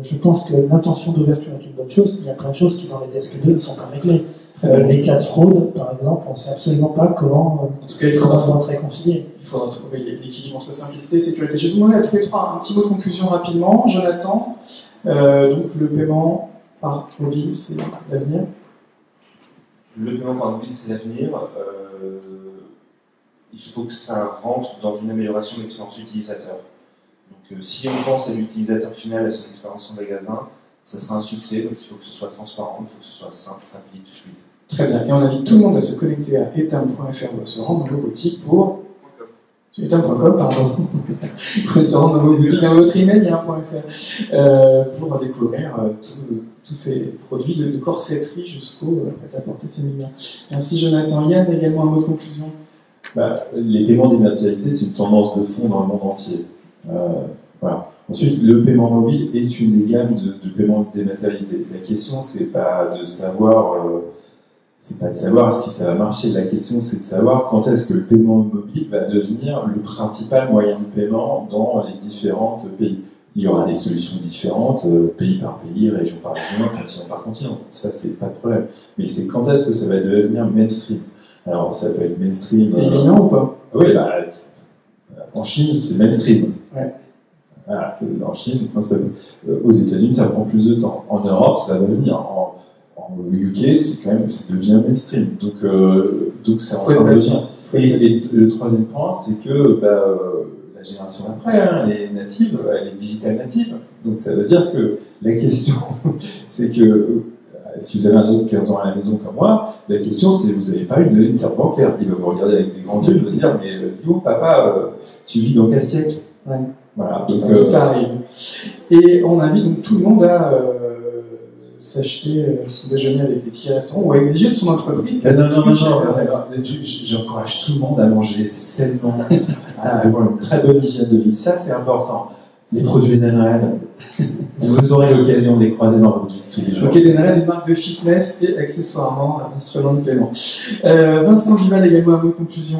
je pense que l'intention d'ouverture est une bonne chose. Il y a plein de choses qui dans les DSP2 ne sont pas réglées. Les cas de fraude, par exemple, on ne sait absolument pas comment. En tout cas, il faudra réconcilier. Il faudra trouver l'équilibre entre simplicité et sécurité. Je vais vous demander à tous les trois un petit mot de conclusion rapidement. Jonathan, donc le paiement par mobile, c'est l'avenir. Le paiement par mobile, c'est l'avenir. Il faut que ça rentre dans une amélioration de l'expérience utilisateur. Donc, si on pense à l'utilisateur final, à son expérience en magasin, ça sera un succès. Donc, il faut que ce soit transparent, il faut que ce soit simple, rapide, fluide. Très bien. Et on invite tout le monde à se connecter à etam.fr ou à se rendre dans nos boutiques pour. etam.com, pardon. Vous pouvez se rendre dans vos boutiques, dans votre email, il y a un.fr, pour découvrir tous ces produits de corsetterie jusqu'au prêt-à-porter féminin. Merci Jonathan. Yann, également un mot de conclusion. Les paiements dématérialisés, c'est une tendance de fond dans le monde entier. Voilà. Ensuite, le paiement mobile est une des gammes de paiements dématérialisés. La question, c'est pas de savoir si ça va marcher. La question, c'est de savoir quand est-ce que le paiement mobile va devenir le principal moyen de paiement dans les différents pays. Il y aura des solutions différentes, pays par pays, région par région, continent par continent. Ça, c'est pas de problème. Mais c'est quand est-ce que ça va devenir mainstream. Alors, ça peut être mainstream. C'est évident ou pas? Oui, en Chine, c'est mainstream. Ouais. Voilà, en Chine, aux États-Unis, ça prend plus de temps. En Europe, ça va venir. En UK, ça devient mainstream. Donc c'est en train de venir. Et le troisième point, c'est que la génération après, elle est native, elle est digital native. Donc ça veut dire que la question, c'est que si vous avez un autre 15 ans à la maison comme moi, la question c'est vous n'avez pas une carte bancaire. Il va vous regarder avec des grands yeux, il va vous dire mais dis-moi papa, tu vis dans quel siècle? Ouais. Voilà. Donc, ça arrive. Et on invite donc tout le monde à s'acheter son déjeuner avec des tickets restaurants ou à exiger de son entreprise. Non, j'encourage tout le monde à manger sainement, à avoir une très bonne hygiène de vie. Ça, c'est important. Les produits Edenred, vous aurez l'occasion de les croiser dans votre vie tous les jours. Ok, Edenred, une marque de fitness et accessoirement un instrument de paiement. Vincent Duval, également un mot de conclusion.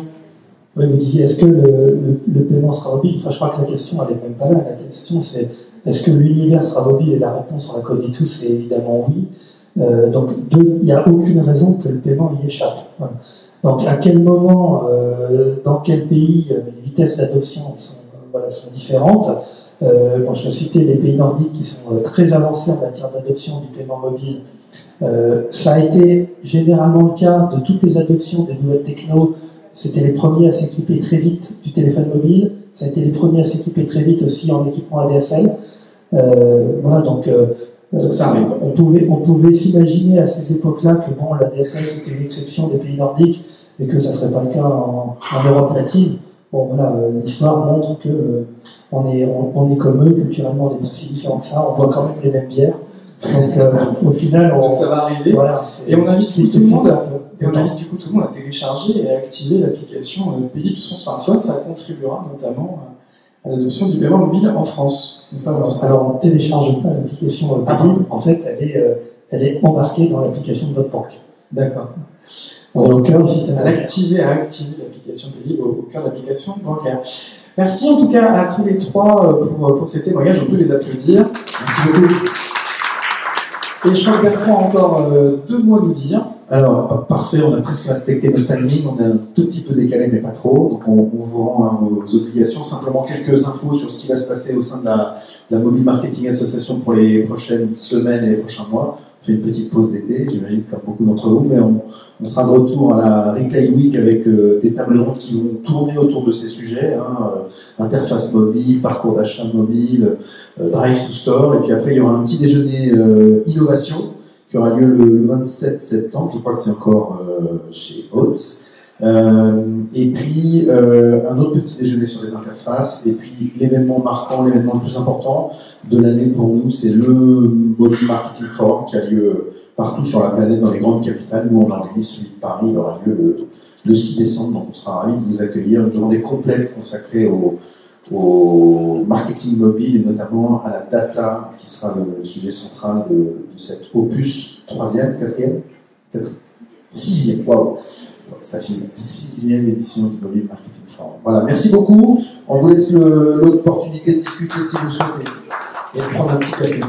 Oui, vous disiez, est-ce que le paiement sera mobile? Enfin, je crois que la question, elle est même pas là. La question, c'est est-ce que l'univers sera mobile? Et la réponse, on la connaît tous, c'est évidemment oui. Donc, il n'y a aucune raison que le paiement y échappe. Voilà. Donc, à quel moment, dans quel pays, les vitesses d'adoption sont différentes. Bon, je vais citer les pays nordiques qui sont très avancés en matière d'adoption du paiement mobile. Ça a été généralement le cas de toutes les adoptions des nouvelles technos. C'était les premiers à s'équiper très vite du téléphone mobile. Ça a été les premiers à s'équiper très vite aussi en équipement ADSL. Voilà, donc ça arrive. On pouvait s'imaginer à ces époques-là que bon, l'ADSL c'était une exception des pays nordiques et que ça ne serait pas le cas en Europe latine. Bon, voilà, l'histoire montre que on est comme eux, culturellement on est aussi différents que ça. On boit quand même les mêmes bières. Donc au final, donc ça va arriver. Voilà, et on invite tout le monde à télécharger et à activer l'application Payip sur son smartphone. Ça contribuera notamment à l'adoption du paiement mobile en France. Alors on ne télécharge pas l'application Payip. En fait, elle est embarquée dans l'application de votre banque. D'accord. Au cœur du système. À activer l'application Payip au cœur de l'application bancaire. Merci en tout cas à tous les trois pour ces témoignages. On peut les applaudir. Merci beaucoup. Et je crois que Bertrand a encore 2 mots à nous dire. Alors, parfait, on a presque respecté notre timing, on est un tout petit peu décalé, mais pas trop. Donc, on vous rend à vos obligations. Simplement quelques infos sur ce qui va se passer au sein de la Mobile Marketing Association pour les prochaines semaines et les prochains mois. On fait une petite pause d'été, j'imagine, comme beaucoup d'entre vous, mais on sera de retour à la Retail Week avec des tables rondes qui vont tourner autour de ces sujets, interface mobile, parcours d'achat mobile, drive to store, et puis après il y aura un petit déjeuner innovation qui aura lieu le 27 septembre, je crois que c'est encore chez Oats. Et puis un autre petit déjeuner sur les interfaces, et puis l'événement marquant, l'événement le plus important de l'année pour nous, c'est le Mobile Marketing Forum qui a lieu partout sur la planète, dans les grandes capitales. Nous on organise celui de Paris, il aura lieu le 6 décembre, donc on sera ravis de vous accueillir, une journée complète consacrée au marketing mobile et notamment à la data qui sera le sujet central de cet opus 3e, 4e, 6e, waouh, ça fait 6e édition du Mobile Marketing Forum. Voilà, merci beaucoup, on vous laisse l'opportunité de discuter si vous le souhaitez et de prendre un petit café.